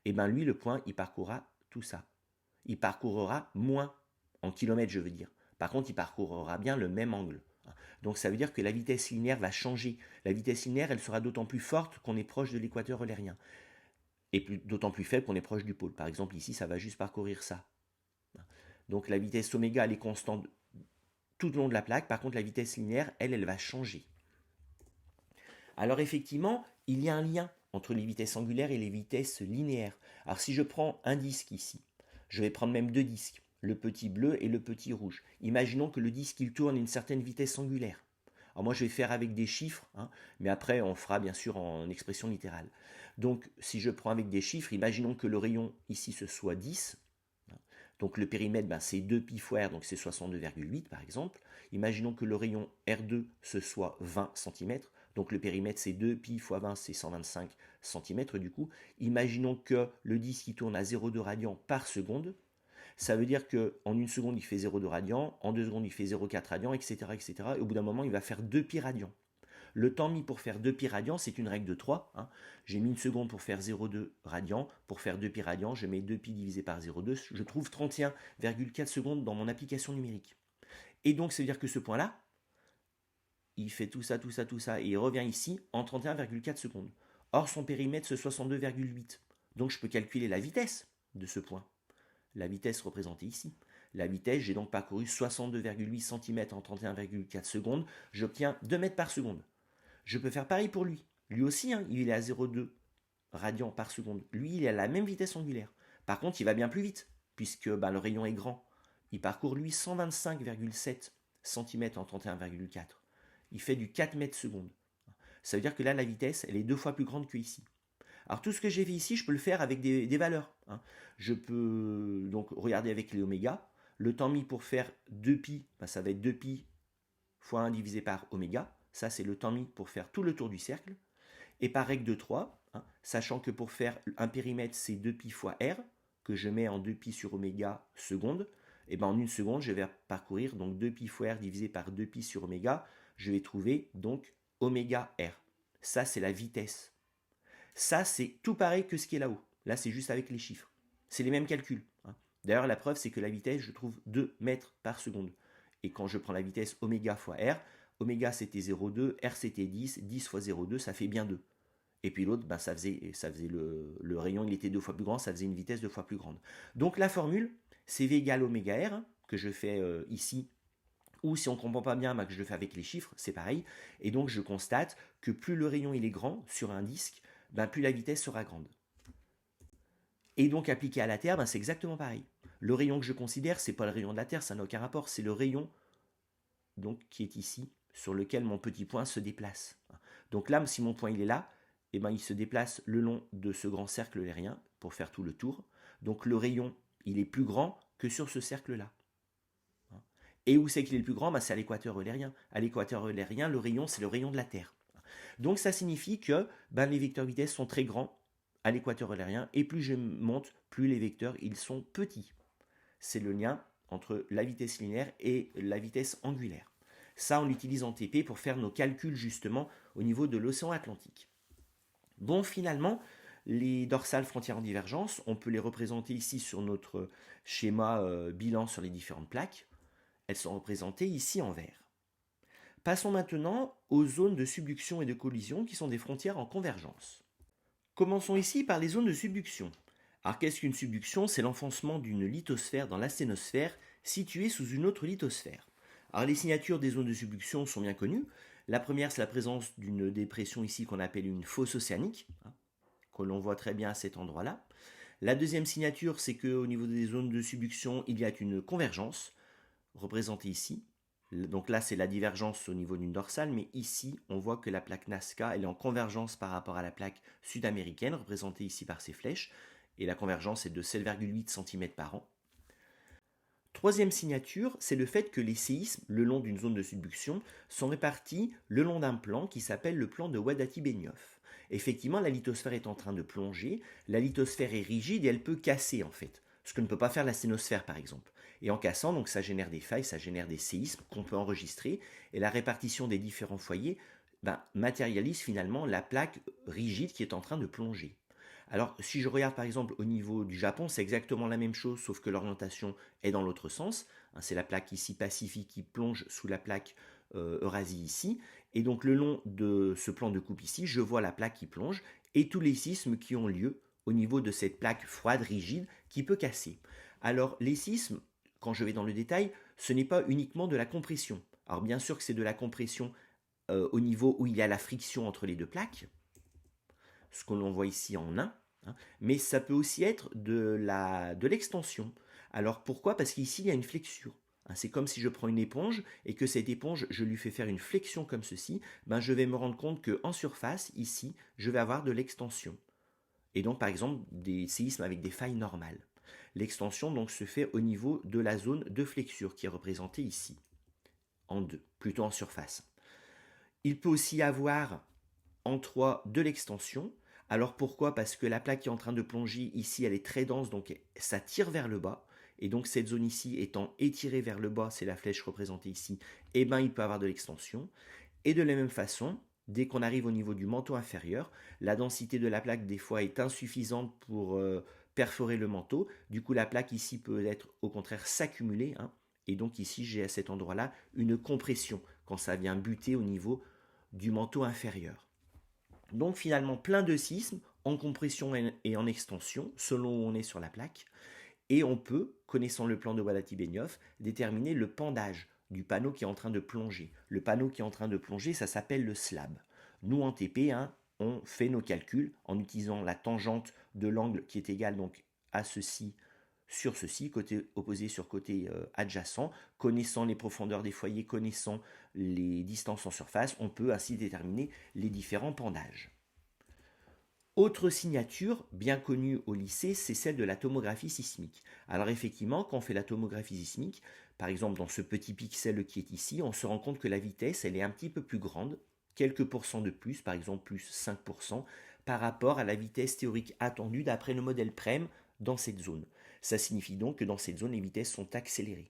et bien lui, le point, il parcourra tout ça. Il parcourra moins, en kilomètres je veux dire. Par contre, il parcourra bien le même angle. Donc ça veut dire que la vitesse linéaire va changer. La vitesse linéaire, elle sera d'autant plus forte qu'on est proche de l'équateur eulérien. Et d'autant plus faible qu'on est proche du pôle. Par exemple, ici, ça va juste parcourir ça. Donc la vitesse oméga, elle est constante tout le long de la plaque. Par contre, la vitesse linéaire, elle va changer. Alors effectivement, il y a un lien entre les vitesses angulaires et les vitesses linéaires. Alors si je prends un disque ici, je vais prendre même deux disques, le petit bleu et le petit rouge. Imaginons que le disque il tourne à une certaine vitesse angulaire. Alors moi je vais faire avec des chiffres, hein, mais après on fera bien sûr en expression littérale. Donc si je prends avec des chiffres, imaginons que le rayon ici ce soit 10. Donc le périmètre c'est 2 pi fois r, donc c'est 62,8 par exemple. Imaginons que le rayon R2 ce soit 20 cm. Donc le périmètre c'est 2 pi fois 20, c'est 125 cm du coup. Imaginons que le disque qui tourne à 0,2 radians par seconde. Ça veut dire qu'en une seconde il fait 0,2 radians, en 2 secondes il fait 0,4 radians, etc., etc. Et au bout d'un moment il va faire 2 pi radians. Le temps mis pour faire 2 pi radians, c'est une règle de 3. Hein. J'ai mis une seconde pour faire 0,2 radians. Pour faire 2 pi radians, je mets 2 pi divisé par 0,2. Je trouve 31,4 secondes dans mon application numérique. Et donc, ça veut dire que ce point-là, il fait tout ça, tout ça, tout ça, et il revient ici en 31,4 secondes. Or, son périmètre, c'est 62,8. Donc, je peux calculer la vitesse de ce point. La vitesse représentée ici. La vitesse, j'ai donc parcouru 62,8 cm en 31,4 secondes. J'obtiens 2 mètres par seconde. Je peux faire pareil pour lui. Lui aussi, hein, il est à 0,2 radians par seconde. Lui, il est à la même vitesse angulaire. Par contre, il va bien plus vite, puisque le rayon est grand. Il parcourt, lui, 125,7 cm en 31,4. Il fait du 4 mètres seconde. Ça veut dire que là, la vitesse, elle est 2 fois plus grande que ici. Alors, tout ce que j'ai fait ici, je peux le faire avec des valeurs. Hein. Je peux donc regarder avec les oméga. Le temps mis pour faire 2pi, ça va être 2pi fois 1 divisé par oméga. Ça, c'est le temps mis pour faire tout le tour du cercle. Et par règle de 3, hein, sachant que pour faire un périmètre, c'est 2pi fois r, que je mets en 2pi sur oméga seconde, et bien en une seconde, je vais parcourir donc 2pi fois r divisé par 2pi sur oméga, je vais trouver donc oméga r. Ça, c'est la vitesse. Ça, c'est tout pareil que ce qui est là-haut. Là, c'est juste avec les chiffres. C'est les mêmes calculs. Hein. D'ailleurs, la preuve, c'est que la vitesse, je trouve 2 mètres par seconde. Et quand je prends la vitesse oméga fois r, oméga c'était 0,2, r c'était 10, 10 fois 0,2, ça fait bien 2. Et puis l'autre, ça faisait le rayon, il était 2 fois plus grand, ça faisait une vitesse 2 fois plus grande. Donc la formule, c'est V égale oméga r, hein, que je fais ici, ou si on ne comprend pas bien, que je le fais avec les chiffres, c'est pareil. Et donc je constate que plus le rayon il est grand sur un disque, plus la vitesse sera grande. Et donc appliqué à la Terre, c'est exactement pareil. Le rayon que je considère, c'est pas le rayon de la Terre, ça n'a aucun rapport, c'est le rayon donc, qui est ici, sur lequel mon petit point se déplace. Donc là, si mon point il est là, il se déplace le long de ce grand cercle aérien pour faire tout le tour. Donc le rayon, il est plus grand que sur ce cercle-là. Et où c'est qu'il est le plus grand? C'est à l'équateur eulérien. À l'équateur eulérien, le rayon, c'est le rayon de la Terre. Donc ça signifie que les vecteurs vitesse sont très grands à l'équateur eulérien, et plus je monte, plus les vecteurs ils sont petits. C'est le lien entre la vitesse linéaire et la vitesse angulaire. Ça, on l'utilise en TP pour faire nos calculs justement au niveau de l'océan Atlantique. Bon, finalement, les dorsales frontières en divergence, on peut les représenter ici sur notre schéma bilan sur les différentes plaques. Elles sont représentées ici en vert. Passons maintenant aux zones de subduction et de collision qui sont des frontières en convergence. Commençons ici par les zones de subduction. Alors qu'est-ce qu'une subduction? C'est l'enfoncement d'une lithosphère dans l'asténosphère située sous une autre lithosphère. Alors les signatures des zones de subduction sont bien connues. La première, c'est la présence d'une dépression ici qu'on appelle une fosse océanique, que l'on voit très bien à cet endroit-là. La deuxième signature, c'est qu'au niveau des zones de subduction, il y a une convergence, représentée ici. Donc là, c'est la divergence au niveau d'une dorsale, mais ici, on voit que la plaque Nazca, elle est en convergence par rapport à la plaque sud-américaine, représentée ici par ces flèches, et la convergence est de 7,8 cm par an. Troisième signature, c'est le fait que les séismes, le long d'une zone de subduction, sont répartis le long d'un plan qui s'appelle le plan de Wadati-Benioff. Effectivement, la lithosphère est en train de plonger, la lithosphère est rigide et elle peut casser en fait, ce que ne peut pas faire la sténosphère par exemple. Et en cassant, donc ça génère des failles, ça génère des séismes qu'on peut enregistrer, et la répartition des différents foyers matérialise finalement la plaque rigide qui est en train de plonger. Alors, si je regarde par exemple au niveau du Japon, c'est exactement la même chose, sauf que l'orientation est dans l'autre sens. C'est la plaque ici Pacifique qui plonge sous la plaque Eurasie ici. Et donc, le long de ce plan de coupe ici, je vois la plaque qui plonge et tous les sismes qui ont lieu au niveau de cette plaque froide, rigide, qui peut casser. Alors, les sismes, quand je vais dans le détail, ce n'est pas uniquement de la compression. Alors, bien sûr que c'est de la compression au niveau où il y a la friction entre les deux plaques, ce que l'on voit ici en 1, mais ça peut aussi être de l'extension. Alors pourquoi? Parce qu'ici il y a une flexure. C'est comme si je prends une éponge et que cette éponge, je lui fais faire une flexion comme ceci, je vais me rendre compte qu'en surface, ici, je vais avoir de l'extension. Et donc par exemple des séismes avec des failles normales. L'extension donc se fait au niveau de la zone de flexure qui est représentée ici, en 2, plutôt en surface. Il peut aussi y avoir en 3 de l'extension. Alors pourquoi? Parce que la plaque qui est en train de plonger ici, elle est très dense, donc ça tire vers le bas. Et donc cette zone ici étant étirée vers le bas, c'est la flèche représentée ici, il peut avoir de l'extension. Et de la même façon, dès qu'on arrive au niveau du manteau inférieur, la densité de la plaque des fois est insuffisante pour perforer le manteau. Du coup, la plaque ici peut être au contraire s'accumuler. Et donc ici, j'ai à cet endroit-là une compression quand ça vient buter au niveau du manteau inférieur. Donc finalement plein de sismes en compression et en extension selon où on est sur la plaque. Et on peut, connaissant le plan de Wadati-Benioff, déterminer le pendage du panneau qui est en train de plonger. Le panneau qui est en train de plonger, ça s'appelle le slab. Nous en TP, on fait nos calculs en utilisant la tangente de l'angle qui est égale donc à ceci sur ceci, côté opposé sur côté adjacent. Connaissant les profondeurs des foyers, connaissant les distances en surface, on peut ainsi déterminer les différents pendages. Autre signature bien connue au lycée, c'est celle de la tomographie sismique. Alors effectivement, quand on fait la tomographie sismique, par exemple dans ce petit pixel qui est ici, on se rend compte que la vitesse, elle est un petit peu plus grande, quelques pourcents de plus, par exemple plus 5%, par rapport à la vitesse théorique attendue d'après le modèle PREM dans cette zone. Ça signifie donc que dans cette zone, les vitesses sont accélérées.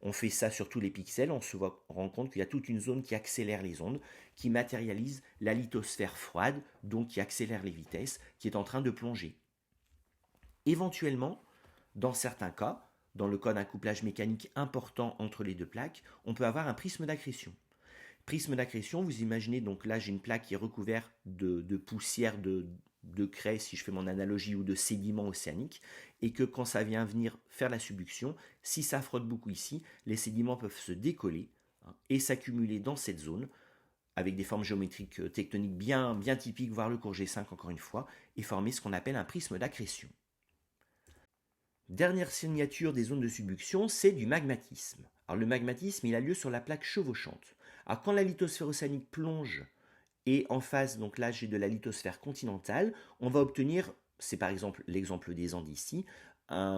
On fait ça sur tous les pixels, on se rend compte qu'il y a toute une zone qui accélère les ondes, qui matérialise la lithosphère froide, donc qui accélère les vitesses, qui est en train de plonger. Éventuellement, dans certains cas, dans le cas d'un couplage mécanique important entre les deux plaques, on peut avoir un prisme d'accrétion. Prisme d'accrétion, vous imaginez, donc là j'ai une plaque qui est recouverte de poussière, de craie, si je fais mon analogie, ou de sédiments océaniques, et que quand ça vient venir faire la subduction, si ça frotte beaucoup ici, les sédiments peuvent se décoller et s'accumuler dans cette zone, avec des formes géométriques tectoniques bien typiques, voire le cours G5 encore une fois, et former ce qu'on appelle un prisme d'accrétion. Dernière signature des zones de subduction, c'est du magmatisme. Alors le magmatisme, il a lieu sur la plaque chevauchante. Alors quand la lithosphère océanique plonge et en face, donc là j'ai de la lithosphère continentale, on va obtenir, c'est par exemple l'exemple des Andes ici,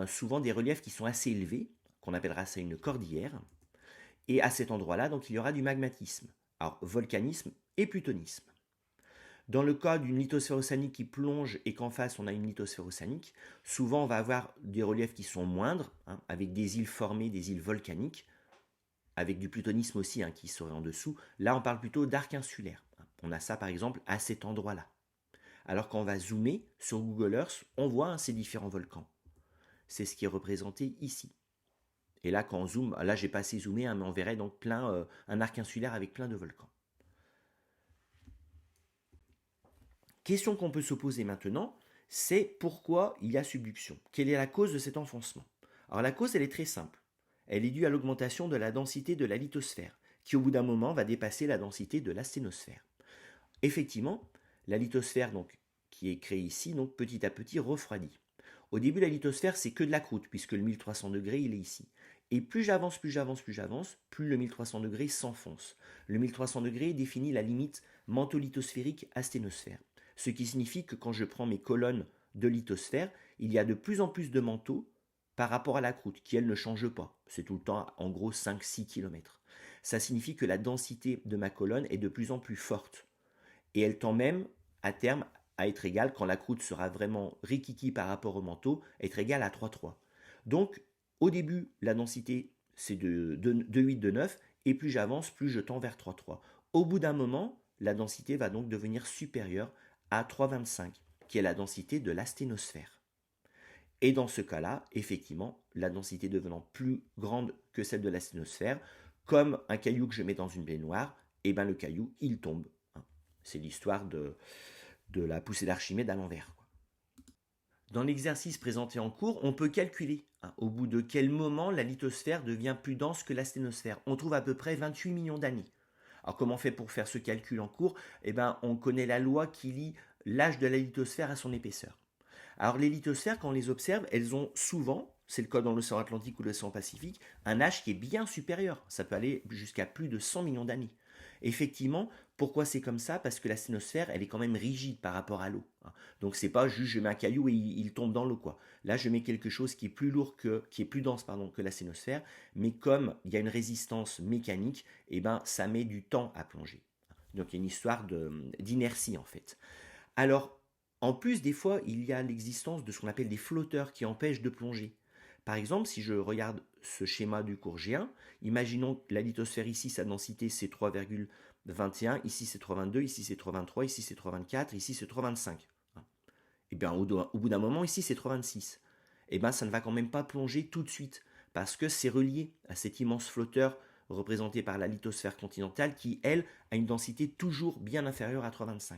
souvent des reliefs qui sont assez élevés, qu'on appellera ça une cordillère, et à cet endroit-là, donc il y aura du magmatisme, alors volcanisme et plutonisme. Dans le cas d'une lithosphère océanique qui plonge et qu'en face on a une lithosphère océanique, souvent on va avoir des reliefs qui sont moindres, avec des îles formées, des îles volcaniques, avec du plutonisme aussi qui serait en dessous. Là, on parle plutôt d'arc insulaire. On a ça par exemple à cet endroit-là. Alors quand on va zoomer sur Google Earth, on voit ces différents volcans. C'est ce qui est représenté ici. Et là, quand on zoome, là j'ai pas assez zoomé, mais on verrait donc un arc insulaire avec plein de volcans. Question qu'on peut se poser maintenant, c'est pourquoi il y a subduction? Quelle est la cause de cet enfoncement? Alors la cause, elle est très simple. Elle est due à l'augmentation de la densité de la lithosphère, qui au bout d'un moment va dépasser la densité de la sténosphère. Effectivement, la lithosphère donc, qui est créée ici, donc petit à petit refroidit. Au début, la lithosphère, c'est que de la croûte, puisque le 1300 degrés, il est ici. Et plus j'avance, plus le 1300 degrés s'enfonce. Le 1300 degrés définit la limite manto-lithosphérique à sténosphère. Ce qui signifie que quand je prends mes colonnes de lithosphère, il y a de plus en plus de manteaux par rapport à la croûte, qui elle ne change pas. C'est tout le temps en gros 5-6 km. Ça signifie que la densité de ma colonne est de plus en plus forte. Et elle tend même, à terme, à être égale, quand la croûte sera vraiment rikiki par rapport au manteau, être égale à 3,3. Donc, au début, la densité, c'est de 8, de 9, et plus j'avance, plus je tends vers 3,3. Au bout d'un moment, la densité va donc devenir supérieure à 3,25, qui est la densité de la sténosphère. Et dans ce cas-là, effectivement, la densité devenant plus grande que celle de la sténosphère, comme un caillou que je mets dans une baignoire, et ben le caillou, il tombe. C'est l'histoire de la poussée d'Archimède à l'envers. Dans l'exercice présenté en cours, on peut calculer au bout de quel moment la lithosphère devient plus dense que la sténosphère. On trouve à peu près 28 millions d'années. Alors comment on fait pour faire ce calcul en cours? On connaît la loi qui lie l'âge de la lithosphère à son épaisseur. Alors les lithosphères, quand on les observe, elles ont souvent, c'est le cas dans l'océan Atlantique ou l'océan Pacifique, un âge qui est bien supérieur. Ça peut aller jusqu'à plus de 100 millions d'années. Effectivement, pourquoi c'est comme ça? Parce que la sténosphère, elle est quand même rigide par rapport à l'eau. Donc c'est pas juste je mets un caillou et il tombe dans l'eau, quoi. Là, je mets quelque chose qui est plus lourd qui est plus dense que la sténosphère, mais comme il y a une résistance mécanique, ça met du temps à plonger. Donc il y a une histoire d'inertie en fait. Alors, en plus, des fois, il y a l'existence de ce qu'on appelle des flotteurs qui empêchent de plonger. Par exemple, si je regarde ce schéma du cours G1, imaginons que la lithosphère ici, sa densité c'est 3,21, ici c'est 3,22, ici c'est 3,23, ici c'est 3,24, ici c'est 3,25. Et bien au bout d'un moment, ici c'est 3,26. Et bien ça ne va quand même pas plonger tout de suite, parce que c'est relié à cet immense flotteur représenté par la lithosphère continentale qui, elle, a une densité toujours bien inférieure à 3,25.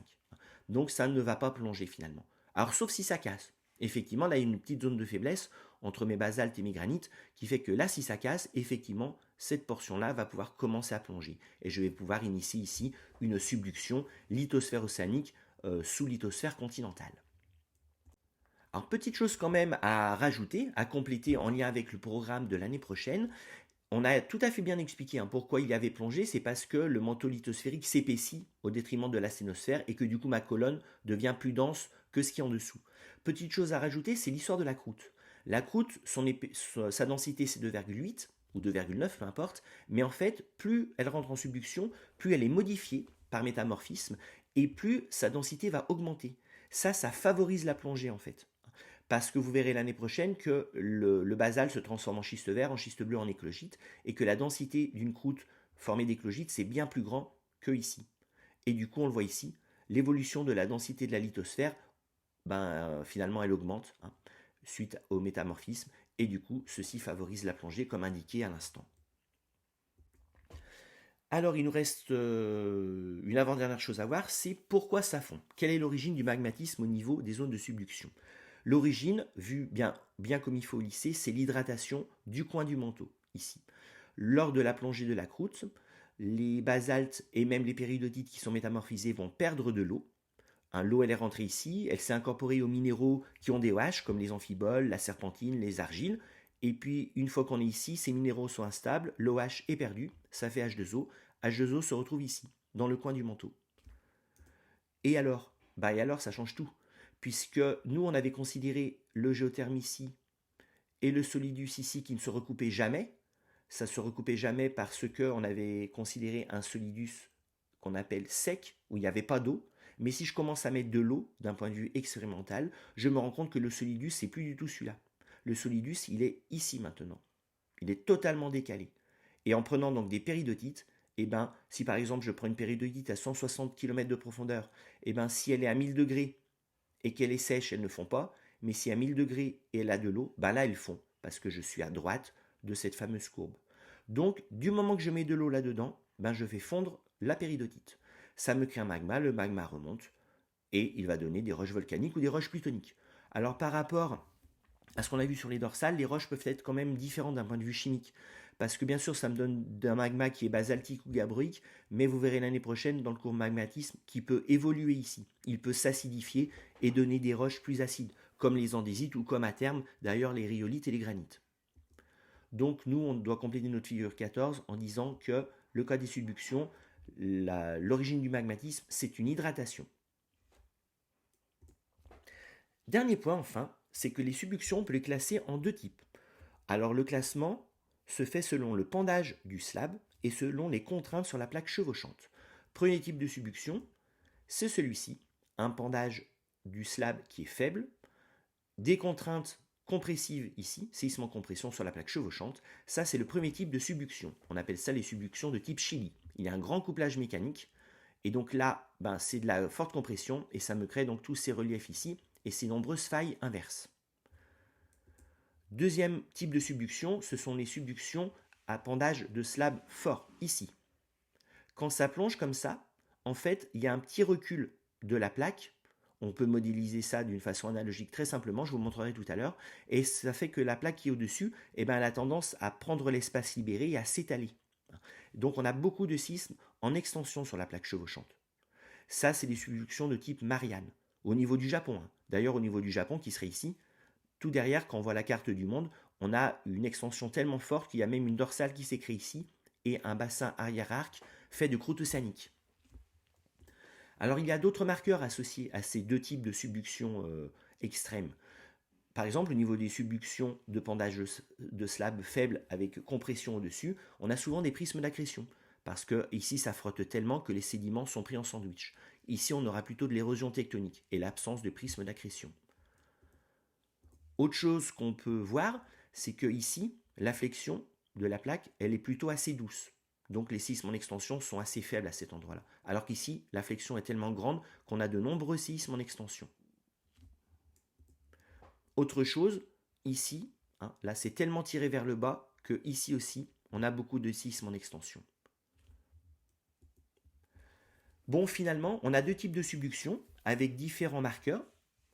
Donc ça ne va pas plonger finalement. Alors sauf si ça casse. Effectivement, là il y a une petite zone de faiblesse entre mes basaltes et mes granites qui fait que là si ça casse, effectivement, cette portion-là va pouvoir commencer à plonger. Et je vais pouvoir initier ici une subduction lithosphère océanique sous lithosphère continentale. Alors petite chose quand même à rajouter, à compléter en lien avec le programme de l'année prochaine, on a tout à fait bien expliqué pourquoi il y avait plongé, c'est parce que le manteau lithosphérique s'épaissit au détriment de la sténosphère et que du coup ma colonne devient plus dense que ce qui est en dessous. Petite chose à rajouter, c'est l'histoire de la croûte. La croûte, sa densité c'est 2,8 ou 2,9, peu importe, mais en fait, plus elle rentre en subduction, plus elle est modifiée par métamorphisme et plus sa densité va augmenter. Ça favorise la plongée en fait. Parce que vous verrez l'année prochaine que le basalte se transforme en schiste vert, en schiste bleu, en éclogite, et que la densité d'une croûte formée d'éclogite, c'est bien plus grand que ici. Et du coup, on le voit ici, l'évolution de la densité de la lithosphère, finalement, elle augmente suite au métamorphisme, et du coup, ceci favorise la plongée, comme indiqué à l'instant. Alors, il nous reste une avant-dernière chose à voir, c'est pourquoi ça fond. Quelle est l'origine du magmatisme au niveau des zones de subduction? L'origine, vue bien comme il faut au lycée, c'est l'hydratation du coin du manteau, ici. Lors de la plongée de la croûte, les basaltes et même les péridotites qui sont métamorphisés vont perdre de l'eau. L'eau, elle est rentrée ici, elle s'est incorporée aux minéraux qui ont des OH, comme les amphiboles, la serpentine, les argiles. Et puis, une fois qu'on est ici, ces minéraux sont instables, l'OH est perdu, ça fait H2O. H2O se retrouve ici, dans le coin du manteau. Et alors? Et alors, ça change tout. Puisque nous, on avait considéré le géotherme ici et le solidus ici qui ne se recoupaient jamais. Ça ne se recoupait jamais parce qu'on avait considéré un solidus qu'on appelle sec, où il n'y avait pas d'eau. Mais si je commence à mettre de l'eau, d'un point de vue expérimental, je me rends compte que le solidus, c'est plus du tout celui-là. Le solidus, il est ici maintenant. Il est totalement décalé. Et en prenant donc des péridotites, eh ben, si par exemple je prends une péridotite à 160 km de profondeur, eh ben, si elle est à 1000 degrés et qu'elle est sèche, elles ne font pas. Mais si à 1000 degrés et elle a de l'eau, ben là elles font, parce que je suis à droite de cette fameuse courbe. Donc, du moment que je mets de l'eau là-dedans, ben je fais fondre la péridotite. Ça me crée un magma, le magma remonte, et il va donner des roches volcaniques ou des roches plutoniques. Alors par rapport à ce qu'on a vu sur les dorsales, les roches peuvent être quand même différentes d'un point de vue chimique. Parce que bien sûr, ça me donne un magma qui est basaltique ou gabbroïque, mais vous verrez l'année prochaine dans le cours magmatisme qui peut évoluer ici. Il peut s'acidifier et donner des roches plus acides, comme les andésites ou comme à terme d'ailleurs les rhyolites et les granites. Donc nous, on doit compléter notre figure 14 en disant que le cas des subductions, l'origine du magmatisme, c'est une hydratation. Dernier point enfin, c'est que les subductions, on peut les classer en deux types. Alors le classement se fait selon le pendage du slab et selon les contraintes sur la plaque chevauchante. Premier type de subduction, c'est celui-ci, un pendage du slab qui est faible, des contraintes compressives ici, séisme en compression sur la plaque chevauchante. Ça, c'est le premier type de subduction. On appelle ça les subductions de type Chili. Il y a un grand couplage mécanique, et donc là, c'est de la forte compression, et ça me crée donc tous ces reliefs ici, et ces nombreuses failles inverses. Deuxième type de subduction, ce sont les subductions à pendage de slab fort, ici. Quand ça plonge comme ça, en fait, il y a un petit recul de la plaque. On peut modéliser ça d'une façon analogique très simplement, je vous montrerai tout à l'heure, et ça fait que la plaque qui est au-dessus, elle a tendance à prendre l'espace libéré et à s'étaler. Donc on a beaucoup de sismes en extension sur la plaque chevauchante. Ça, c'est des subductions de type Marianne, au niveau du Japon. D'ailleurs, au niveau du Japon, qui serait ici, tout derrière, quand on voit la carte du monde, on a une extension tellement forte qu'il y a même une dorsale qui s'est créée ici et un bassin arrière-arc fait de croûte océanique. Alors il y a d'autres marqueurs associés à ces deux types de subduction extrêmes. Par exemple, au niveau des subductions de pendage de slab faible avec compression au-dessus, on a souvent des prismes d'accrétion. Parce que ici, ça frotte tellement que les sédiments sont pris en sandwich. Ici, on aura plutôt de l'érosion tectonique et l'absence de prisme d'accrétion. Autre chose qu'on peut voir, c'est que ici, la flexion de la plaque, elle est plutôt assez douce. Donc les sismes en extension sont assez faibles à cet endroit-là. Alors qu'ici, la flexion est tellement grande qu'on a de nombreux sismes en extension. Autre chose, ici, là c'est tellement tiré vers le bas que ici aussi, on a beaucoup de sismes en extension. Bon, finalement, on a deux types de subduction avec différents marqueurs.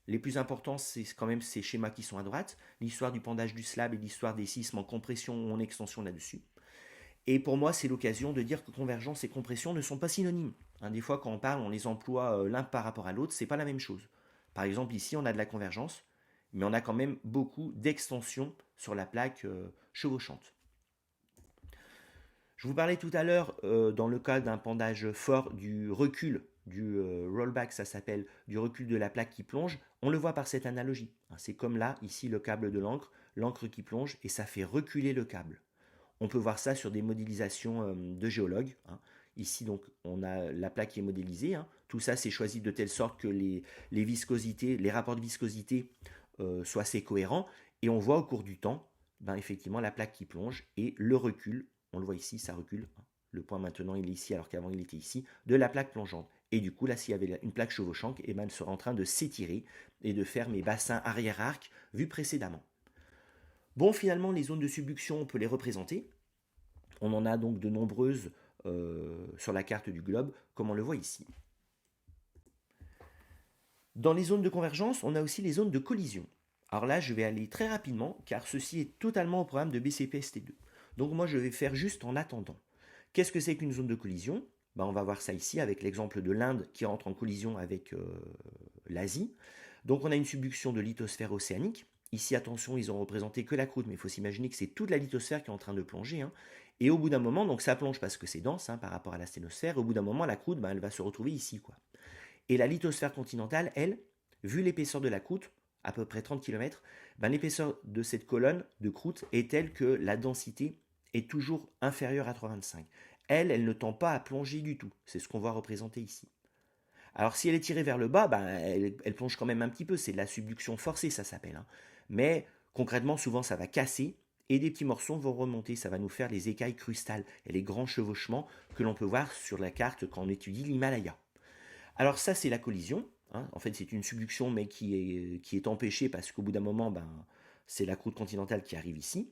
Les plus importants, c'est quand même ces schémas qui sont à droite, l'histoire du pendage du slab et l'histoire des sismes en compression ou en extension là-dessus. Et pour moi, c'est l'occasion de dire que convergence et compression ne sont pas synonymes. Des fois, quand on parle, on les emploie l'un par rapport à l'autre, c'est pas la même chose. Par exemple, ici, on a de la convergence, mais on a quand même beaucoup d'extension sur la plaque chevauchante. Je vous parlais tout à l'heure, dans le cas d'un pendage fort, du recul, du rollback, ça s'appelle, du recul de la plaque qui plonge. On le voit par cette analogie. C'est comme là, ici, le câble de l'encre qui plonge, et ça fait reculer le câble. On peut voir ça sur des modélisations de géologues. Ici, donc, on a la plaque qui est modélisée. Tout ça, c'est choisi de telle sorte que les viscosités, les rapports de viscosité soient assez cohérents. Et on voit au cours du temps, effectivement, la plaque qui plonge et le recul. On le voit ici, ça recule. Le point maintenant, il est ici alors qu'avant, il était ici, de la plaque plongeante. Et du coup, là, s'il y avait une plaque chevauchante, elle serait en train de s'étirer et de faire mes bassins arrière-arc vus précédemment. Bon, finalement, les zones de subduction, on peut les représenter. On en a donc de nombreuses sur la carte du globe, comme on le voit ici. Dans les zones de convergence, on a aussi les zones de collision. Alors là, je vais aller très rapidement, car ceci est totalement au programme de BCP-ST2. Donc moi, je vais faire juste en attendant. Qu'est-ce que c'est qu'une zone de collision ? On va voir ça ici avec l'exemple de l'Inde qui rentre en collision avec l'Asie. Donc on a une subduction de lithosphère océanique. Ici, attention, ils ont représenté que la croûte, mais il faut s'imaginer que c'est toute la lithosphère qui est en train de plonger. Et au bout d'un moment, donc ça plonge parce que c'est dense par rapport à la sténosphère. Au bout d'un moment, la croûte, elle va se retrouver ici, quoi. Et la lithosphère continentale, elle, vu l'épaisseur de la croûte, à peu près 30 km, l'épaisseur de cette colonne de croûte est telle que la densité est toujours inférieure à 3,25. Elle ne tend pas à plonger du tout. C'est ce qu'on voit représenter ici. Alors si elle est tirée vers le bas, elle plonge quand même un petit peu. C'est de la subduction forcée, ça s'appelle. Mais concrètement, souvent, ça va casser et des petits morceaux vont remonter. Ça va nous faire les écailles crustales et les grands chevauchements que l'on peut voir sur la carte quand on étudie l'Himalaya. Alors ça, c'est la collision. Hein. En fait, c'est une subduction, mais qui est empêchée parce qu'au bout d'un moment, c'est la croûte continentale qui arrive ici.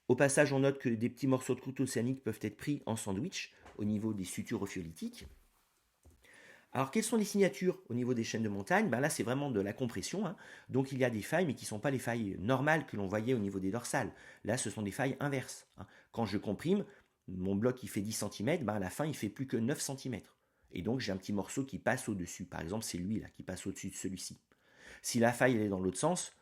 Au passage, on note que des petits morceaux de croûte océanique peuvent être pris en sandwich au niveau des sutures ophiolitiques. Alors, quelles sont les signatures au niveau des chaînes de montagne? Là, c'est vraiment de la compression. Hein. Donc, il y a des failles, mais qui ne sont pas les failles normales que l'on voyait au niveau des dorsales. Là, ce sont des failles inverses. Hein. Quand je comprime, mon bloc, il fait 10 cm, à la fin, il fait plus que 9 cm. Et donc, j'ai un petit morceau qui passe au-dessus. Par exemple, c'est lui là qui passe au-dessus de celui-ci. Si la faille elle est dans l'autre sens,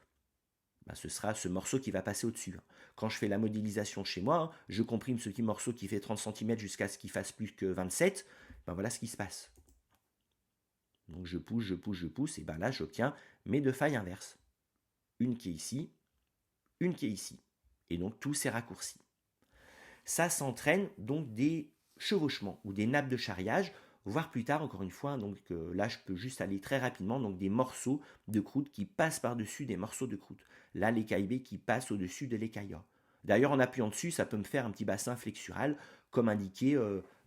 ce sera ce morceau qui va passer au-dessus. Quand je fais la modélisation chez moi, je comprime ce petit morceau qui fait 30 cm jusqu'à ce qu'il fasse plus que 27. Voilà ce qui se passe. Donc je pousse, et là j'obtiens mes deux failles inverses. Une qui est ici, une qui est ici. Et donc tout s'est raccourci. Ça s'entraîne donc des chevauchements ou des nappes de charriage, voire plus tard, encore une fois, donc là je peux juste aller très rapidement, donc des morceaux de croûte qui passent par-dessus des morceaux de croûte. Là, l'écaille B qui passe au-dessus de l'écaille A. D'ailleurs, en appuyant dessus, ça peut me faire un petit bassin flexural, comme indiqué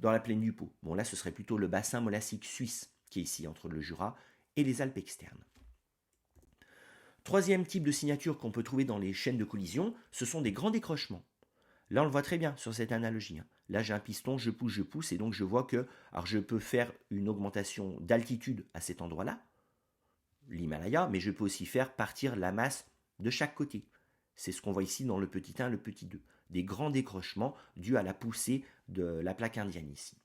dans la plaine du Pô. Bon, là, ce serait plutôt le bassin molassique suisse, qui est ici, entre le Jura et les Alpes externes. Troisième type de signature qu'on peut trouver dans les chaînes de collision, ce sont des grands décrochements. Là, on le voit très bien sur cette analogie. Là, j'ai un piston, je pousse, et donc je vois que je peux faire une augmentation d'altitude à cet endroit-là, l'Himalaya, mais je peux aussi faire partir la masse de chaque côté. C'est ce qu'on voit ici dans le petit 1, le petit 2. Des grands décrochements dus à la poussée de la plaque indienne ici.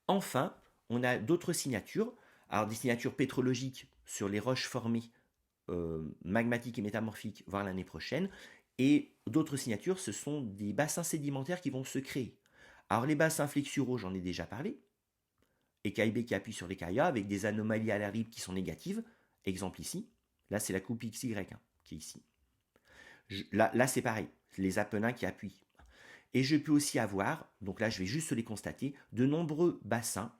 Enfin, on a d'autres signatures. Alors, des signatures pétrologiques sur les roches formées, magmatiques et métamorphiques, voire l'année prochaine. Et d'autres signatures, ce sont des bassins sédimentaires qui vont se créer. Alors les bassins flexuraux, j'en ai déjà parlé. Écaille B qui appuie sur l'écaille A avec des anomalies à la rive qui sont négatives. Exemple ici. Là, c'est la coupe XY qui est ici. Là, c'est pareil. Les apennins qui appuient. Et je peux aussi avoir, donc là, je vais juste les constater, de nombreux bassins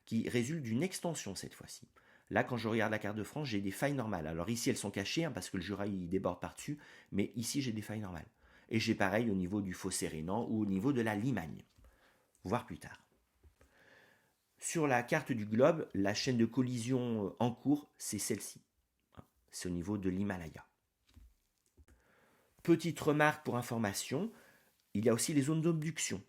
qui résultent d'une extension cette fois-ci. Là, quand je regarde la carte de France, j'ai des failles normales. Alors ici, elles sont cachées parce que le Jura, il déborde par-dessus. Mais ici, j'ai des failles normales. Et j'ai pareil au niveau du fossé rhénan ou au niveau de la Limagne. Voire plus tard. Sur la carte du globe, la chaîne de collision en cours, c'est celle-ci. C'est au niveau de l'Himalaya. Petite remarque pour information, il y a aussi les zones d'obduction.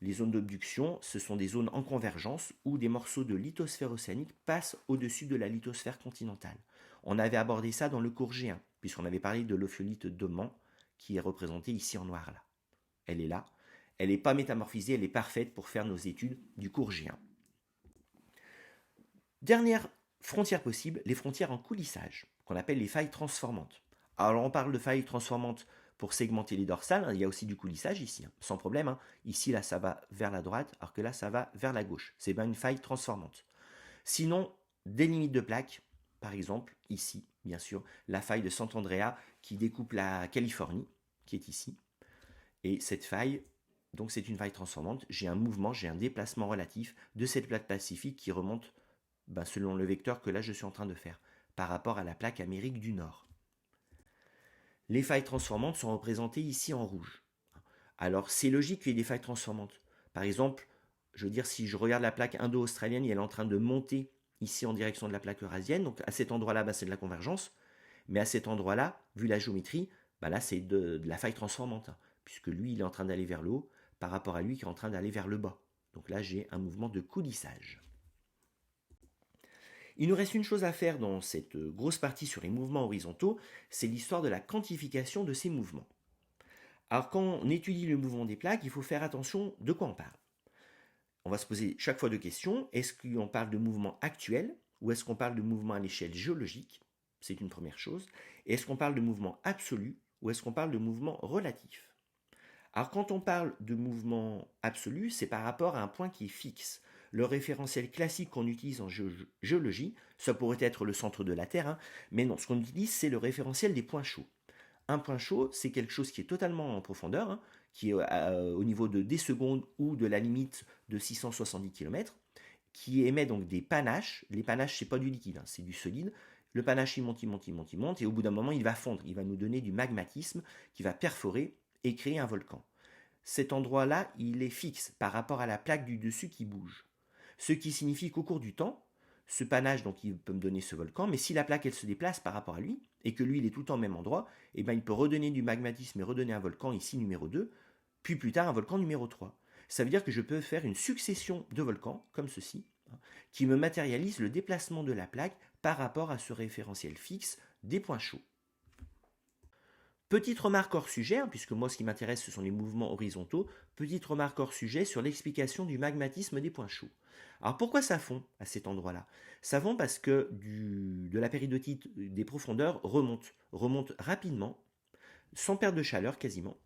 Les zones d'obduction, ce sont des zones en convergence où des morceaux de lithosphère océanique passent au-dessus de la lithosphère continentale. On avait abordé ça dans le cours G1, puisqu'on avait parlé de l'ophiolite de Mans, qui est représentée ici en noir là. Elle est là. Elle n'est pas métamorphisée, elle est parfaite pour faire nos études du cours G1. Dernière frontière possible, les frontières en coulissage, qu'on appelle les failles transformantes. Alors on parle de failles transformantes pour segmenter les dorsales, il y a aussi du coulissage ici, sans problème. Ici, là, ça va vers la droite, alors que là, ça va vers la gauche. C'est bien une faille transformante. Sinon, des limites de plaques, par exemple, ici, bien sûr, la faille de Sant'Andrea qui découpe la Californie, qui est ici. Et cette faille, donc c'est une faille transformante, j'ai un mouvement, j'ai un déplacement relatif de cette plaque pacifique qui remonte selon le vecteur que là je suis en train de faire, par rapport à la plaque Amérique du Nord. Les failles transformantes sont représentées ici en rouge. Alors c'est logique qu'il y ait des failles transformantes. Par exemple, je veux dire, si je regarde la plaque indo-australienne, elle est en train de monter ici en direction de la plaque eurasienne. Donc à cet endroit-là, c'est de la convergence. Mais à cet endroit-là, vu la géométrie, là c'est de la faille transformante. Puisque lui, il est en train d'aller vers le haut par rapport à lui qui est en train d'aller vers le bas. Donc là, j'ai un mouvement de coulissage. Il nous reste une chose à faire dans cette grosse partie sur les mouvements horizontaux, c'est l'histoire de la quantification de ces mouvements. Alors quand on étudie le mouvement des plaques, il faut faire attention de quoi on parle. On va se poser chaque fois deux questions. Est-ce qu'on parle de mouvement actuel ou est-ce qu'on parle de mouvement à l'échelle géologique? C'est une première chose. Et est-ce qu'on parle de mouvement absolu ou est-ce qu'on parle de mouvement relatif? Alors quand on parle de mouvement absolu, c'est par rapport à un point qui est fixe. Le référentiel classique qu'on utilise en géologie, ça pourrait être le centre de la Terre, mais non, ce qu'on utilise, c'est le référentiel des points chauds. Un point chaud, c'est quelque chose qui est totalement en profondeur, qui est au niveau de des secondes ou de la limite de 670 km, qui émet donc des panaches. Les panaches, c'est pas du liquide, c'est du solide, le panache il monte, il monte, il monte, il monte, et au bout d'un moment il va fondre, il va nous donner du magmatisme qui va perforer et créer un volcan. Cet endroit-là, il est fixe par rapport à la plaque du dessus qui bouge. Ce qui signifie qu'au cours du temps, ce panache, donc, il peut me donner ce volcan, mais si la plaque, elle se déplace par rapport à lui, et que lui, il est tout le temps au même endroit, eh ben, il peut redonner du magmatisme et redonner un volcan ici numéro 2, puis plus tard un volcan numéro 3. Ça veut dire que je peux faire une succession de volcans, comme ceci, qui me matérialise le déplacement de la plaque par rapport à ce référentiel fixe des points chauds. Petite remarque hors sujet, puisque moi ce qui m'intéresse ce sont les mouvements horizontaux, petite remarque hors sujet sur l'explication du magmatisme des points chauds. Alors pourquoi ça fond à cet endroit-là? Ça fond parce que de la péridotite des profondeurs remonte rapidement, sans perte de chaleur quasiment.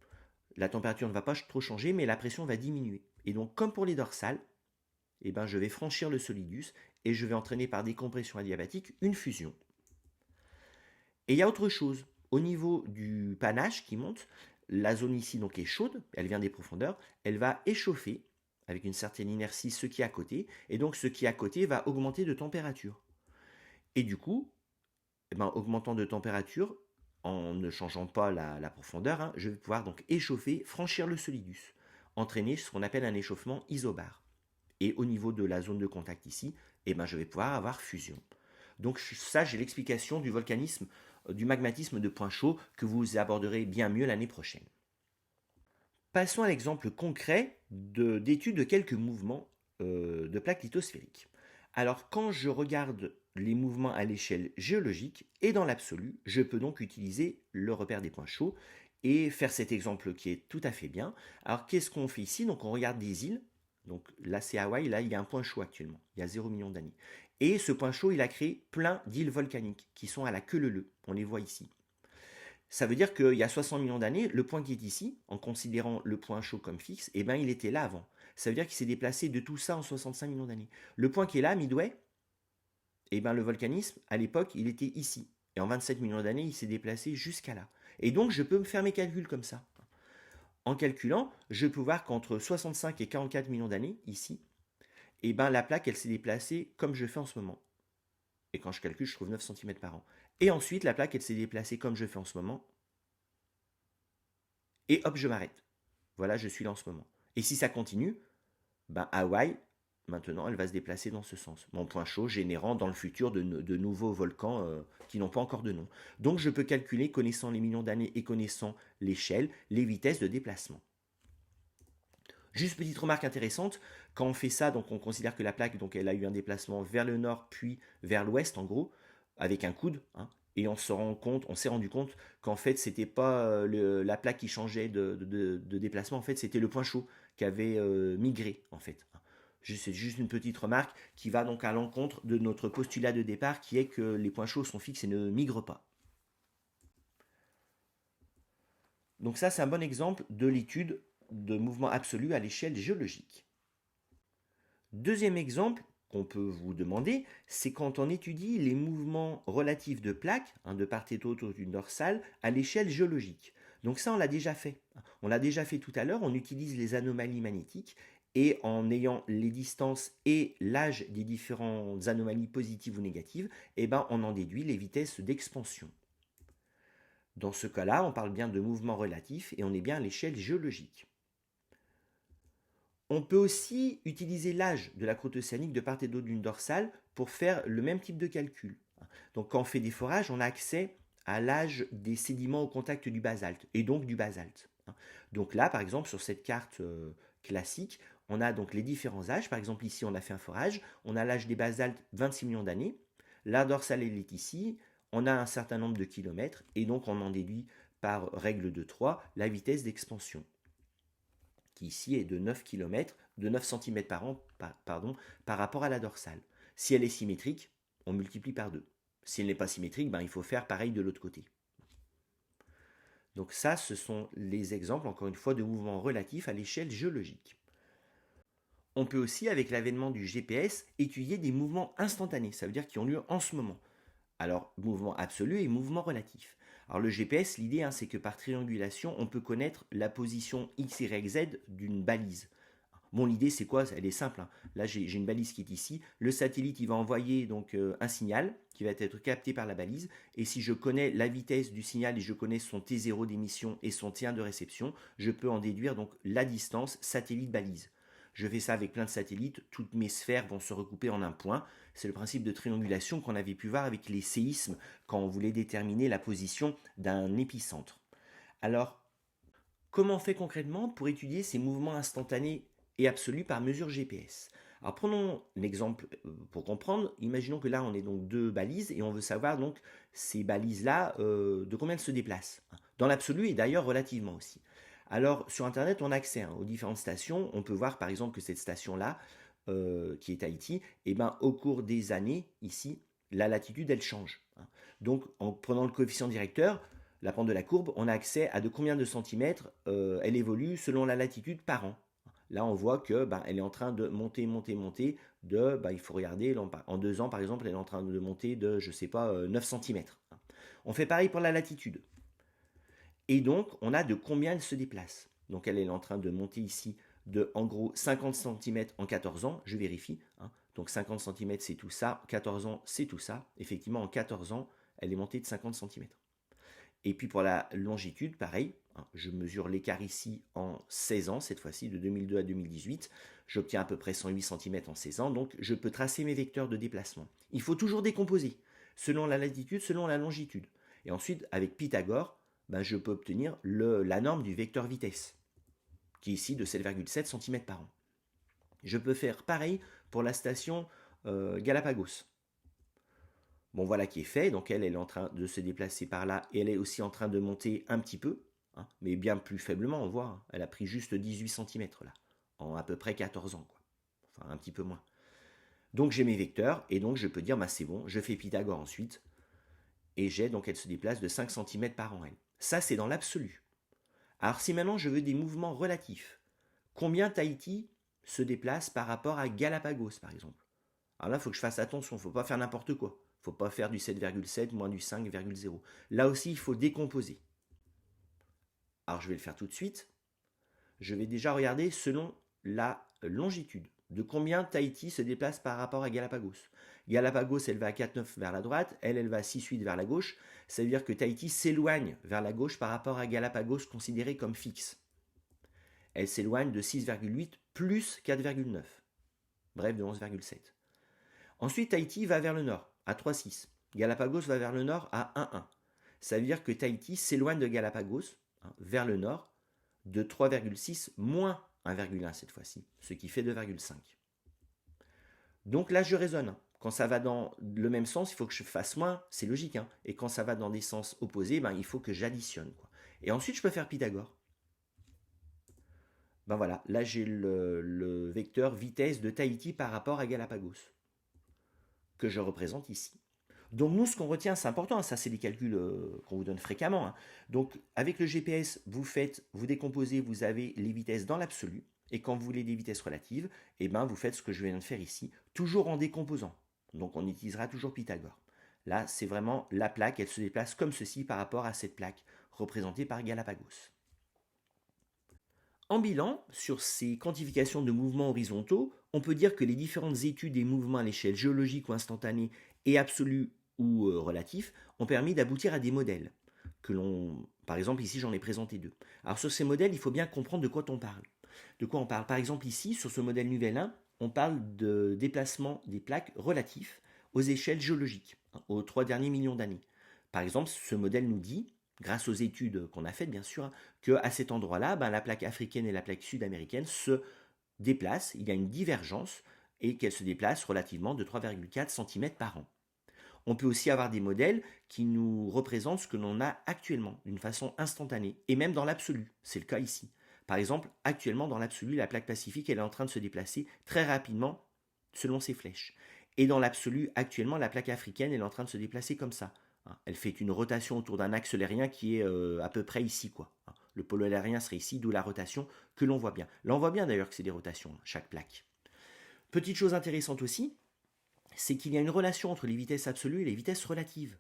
La température ne va pas trop changer, mais la pression va diminuer. Et donc comme pour les dorsales, eh ben, je vais franchir le solidus et je vais entraîner par décompression adiabatique une fusion. Et il y a autre chose. Au niveau du panache qui monte, la zone ici donc est chaude, elle vient des profondeurs, elle va échauffer avec une certaine inertie ce qui est à côté, et donc ce qui est à côté va augmenter de température. Et du coup, augmentant de température, en ne changeant pas la profondeur, je vais pouvoir donc échauffer, franchir le solidus, entraîner ce qu'on appelle un échauffement isobare. Et au niveau de la zone de contact ici, je vais pouvoir avoir fusion. Donc ça, j'ai l'explication du volcanisme, du magmatisme de points chauds que vous aborderez bien mieux l'année prochaine. Passons à l'exemple concret d'étude de quelques mouvements de plaques lithosphériques. Alors quand je regarde les mouvements à l'échelle géologique et dans l'absolu, je peux donc utiliser le repère des points chauds et faire cet exemple qui est tout à fait bien. Alors qu'est-ce qu'on fait ici? Donc on regarde des îles. Donc là c'est Hawaï, là il y a un point chaud actuellement, il y a 0 million d'années. Et ce point chaud il a créé plein d'îles volcaniques qui sont à la queue leu-leu, on les voit ici. Ça veut dire qu'il y a 60 millions d'années, le point qui est ici, en considérant le point chaud comme fixe, il était là avant. Ça veut dire qu'il s'est déplacé de tout ça en 65 millions d'années. Le point qui est là, Midway, le volcanisme, à l'époque, il était ici. Et en 27 millions d'années, il s'est déplacé jusqu'à là. Et donc, je peux me faire mes calculs comme ça. En calculant, je peux voir qu'entre 65 et 44 millions d'années, ici, la plaque, elle s'est déplacée comme je fais en ce moment. Et quand je calcule, je trouve 9 cm par an. Et ensuite, la plaque, elle s'est déplacée comme je fais en ce moment. Et hop, je m'arrête. Voilà, je suis là en ce moment. Et si ça continue, Hawaï, maintenant, elle va se déplacer dans ce sens. Mon point chaud générant dans le futur de nouveaux volcans qui n'ont pas encore de nom. Donc, je peux calculer, connaissant les millions d'années et connaissant l'échelle, les vitesses de déplacement. Juste petite remarque intéressante, quand on fait ça, donc on considère que la plaque, donc elle a eu un déplacement vers le nord puis vers l'ouest en gros, avec un coude, et on s'est rendu compte qu'en fait c'était pas la plaque qui changeait de déplacement, en fait c'était le point chaud qui avait migré en fait. C'est juste une petite remarque qui va donc à l'encontre de notre postulat de départ qui est que les points chauds sont fixes et ne migrent pas. Donc ça c'est un bon exemple de l'étude de mouvements absolus à l'échelle géologique. Deuxième exemple qu'on peut vous demander, c'est quand on étudie les mouvements relatifs de plaques, de part et d'autre d'une dorsale, à l'échelle géologique. Donc ça, on l'a déjà fait. On l'a déjà fait tout à l'heure, on utilise les anomalies magnétiques, et en ayant les distances et l'âge des différentes anomalies positives ou négatives, on en déduit les vitesses d'expansion. Dans ce cas-là, on parle bien de mouvements relatifs, et on est bien à l'échelle géologique. On peut aussi utiliser l'âge de la croûte océanique de part et d'autre d'une dorsale pour faire le même type de calcul. Donc quand on fait des forages, on a accès à l'âge des sédiments au contact du basalte, et donc du basalte. Donc là, par exemple, sur cette carte classique, on a donc les différents âges. Par exemple, ici, on a fait un forage. On a l'âge des basaltes, 26 millions d'années. La dorsale, elle est ici. On a un certain nombre de kilomètres, et donc on en déduit par règle de 3 la vitesse d'expansion, qui ici est de 9 km, de 9 cm par an, par rapport à la dorsale. Si elle est symétrique, on multiplie par 2. Si elle n'est pas symétrique, il faut faire pareil de l'autre côté. Donc ça, ce sont les exemples, encore une fois, de mouvements relatifs à l'échelle géologique. On peut aussi, avec l'avènement du GPS, étudier des mouvements instantanés, ça veut dire qui ont lieu en ce moment. Alors, mouvement absolu et mouvement relatif. Alors le GPS, l'idée, c'est que par triangulation, on peut connaître la position X, Y, Z d'une balise. Bon, l'idée c'est quoi? Elle est simple, hein. Là j'ai une balise qui est ici. Le satellite il va envoyer donc un signal qui va être capté par la balise. Et si je connais la vitesse du signal et je connais son T0 d'émission et son T1 de réception, je peux en déduire donc la distance satellite-balise. Je fais ça avec plein de satellites, toutes mes sphères vont se recouper en un point. C'est le principe de triangulation qu'on avait pu voir avec les séismes quand on voulait déterminer la position d'un épicentre. Alors, comment on fait concrètement pour étudier ces mouvements instantanés et absolus par mesure GPS? Alors prenons l'exemple pour comprendre. Imaginons que là on est donc deux balises et on veut savoir donc ces balises-là de combien elles se déplacent. Dans l'absolu et d'ailleurs relativement aussi. Alors sur internet on a accès aux différentes stations. On peut voir par exemple que cette station-là, qui est Tahiti, et ben, au cours des années, ici, la latitude elle change. Donc en prenant le coefficient directeur, la pente de la courbe, on a accès à de combien de centimètres elle évolue selon la latitude par an. Là, on voit que elle est en train de monter, monter, monter. Il faut regarder, en 2 ans, par exemple, elle est en train de monter de, je sais pas, 9 centimètres. On fait pareil pour la latitude. Et donc, on a de combien elle se déplace. Donc, elle est en train de monter ici de, en gros, 50 centimètres en 14 ans. Je vérifie. Donc, 50 centimètres, c'est tout ça. 14 ans, c'est tout ça. Effectivement, en 14 ans, elle est montée de 50 centimètres. Et puis pour la longitude, pareil, je mesure l'écart ici en 16 ans, cette fois-ci de 2002 à 2018. J'obtiens à peu près 108 cm en 16 ans, donc je peux tracer mes vecteurs de déplacement. Il faut toujours décomposer, selon la latitude, selon la longitude. Et ensuite, avec Pythagore, je peux obtenir la norme du vecteur vitesse, qui est ici de 7,7 cm par an. Je peux faire pareil pour la station Galapagos. Bon, voilà qui est fait. Donc elle est en train de se déplacer par là et elle est aussi en train de monter un petit peu, mais bien plus faiblement, on voit. Elle a pris juste 18 cm là, en à peu près 14 ans, quoi. Enfin, un petit peu moins. Donc j'ai mes vecteurs et donc je peux dire, c'est bon, je fais Pythagore ensuite. Et donc elle se déplace de 5 cm par an, elle. Ça, c'est dans l'absolu. Alors si maintenant je veux des mouvements relatifs, combien Tahiti se déplace par rapport à Galapagos, par exemple? Alors là, il faut que je fasse attention, il ne faut pas faire n'importe quoi. Il ne faut pas faire du 7,7 moins du 5,0. Là aussi, il faut décomposer. Alors je vais le faire tout de suite. Je vais déjà regarder selon la longitude. De combien Tahiti se déplace par rapport à Galapagos. Galapagos, elle va à 4,9 vers la droite, elle va à 6,8 vers la gauche. Ça veut dire que Tahiti s'éloigne vers la gauche par rapport à Galapagos considéré comme fixe. Elle s'éloigne de 6,8 plus 4,9. Bref, de 11,7. Ensuite, Tahiti va vers le nord, à 3,6. Galapagos va vers le nord à 1,1. Ça veut dire que Tahiti s'éloigne de Galapagos, vers le nord, de 3,6 moins 1,1 cette fois-ci, ce qui fait 2,5. Donc là, je raisonne. Quand ça va dans le même sens, il faut que je fasse moins, c'est logique. Et quand ça va dans des sens opposés, il faut que j'additionne. Et ensuite, je peux faire Pythagore. Voilà, là j'ai le vecteur vitesse de Tahiti par rapport à Galapagos, que je représente ici. Donc nous, ce qu'on retient, c'est important, ça c'est des calculs qu'on vous donne fréquemment. Donc avec le GPS, vous décomposez, vous avez les vitesses dans l'absolu, et quand vous voulez des vitesses relatives, vous faites ce que je viens de faire ici, toujours en décomposant. Donc on utilisera toujours Pythagore. Là, c'est vraiment la plaque, elle se déplace comme ceci par rapport à cette plaque représentée par Galapagos. En bilan, sur ces quantifications de mouvements horizontaux, on peut dire que les différentes études des mouvements à l'échelle géologique ou instantanée et absolue ou relatifs ont permis d'aboutir à des modèles. Par exemple, ici j'en ai présenté 2. Alors sur ces modèles, il faut bien comprendre de quoi on parle. De quoi on parle? Par exemple ici, sur ce modèle Nuvelle 1, on parle de déplacement des plaques relatifs aux échelles géologiques, aux 3 derniers millions d'années. Par exemple, ce modèle nous dit, grâce aux études qu'on a faites bien sûr, qu'à cet endroit-là, la plaque africaine et la plaque sud-américaine se déplacent, il y a une divergence, et qu'elles se déplacent relativement de 3,4 cm par an. On peut aussi avoir des modèles qui nous représentent ce que l'on a actuellement, d'une façon instantanée, et même dans l'absolu. C'est le cas ici. Par exemple, actuellement dans l'absolu, la plaque pacifique elle est en train de se déplacer très rapidement selon ses flèches. Et dans l'absolu, actuellement, la plaque africaine elle est en train de se déplacer comme ça. Elle fait une rotation autour d'un axe solairien qui est à peu près ici, quoi. Le pôle aérien serait ici, d'où la rotation que l'on voit bien. Là, on voit bien d'ailleurs que c'est des rotations, chaque plaque. Petite chose intéressante aussi, c'est qu'il y a une relation entre les vitesses absolues et les vitesses relatives.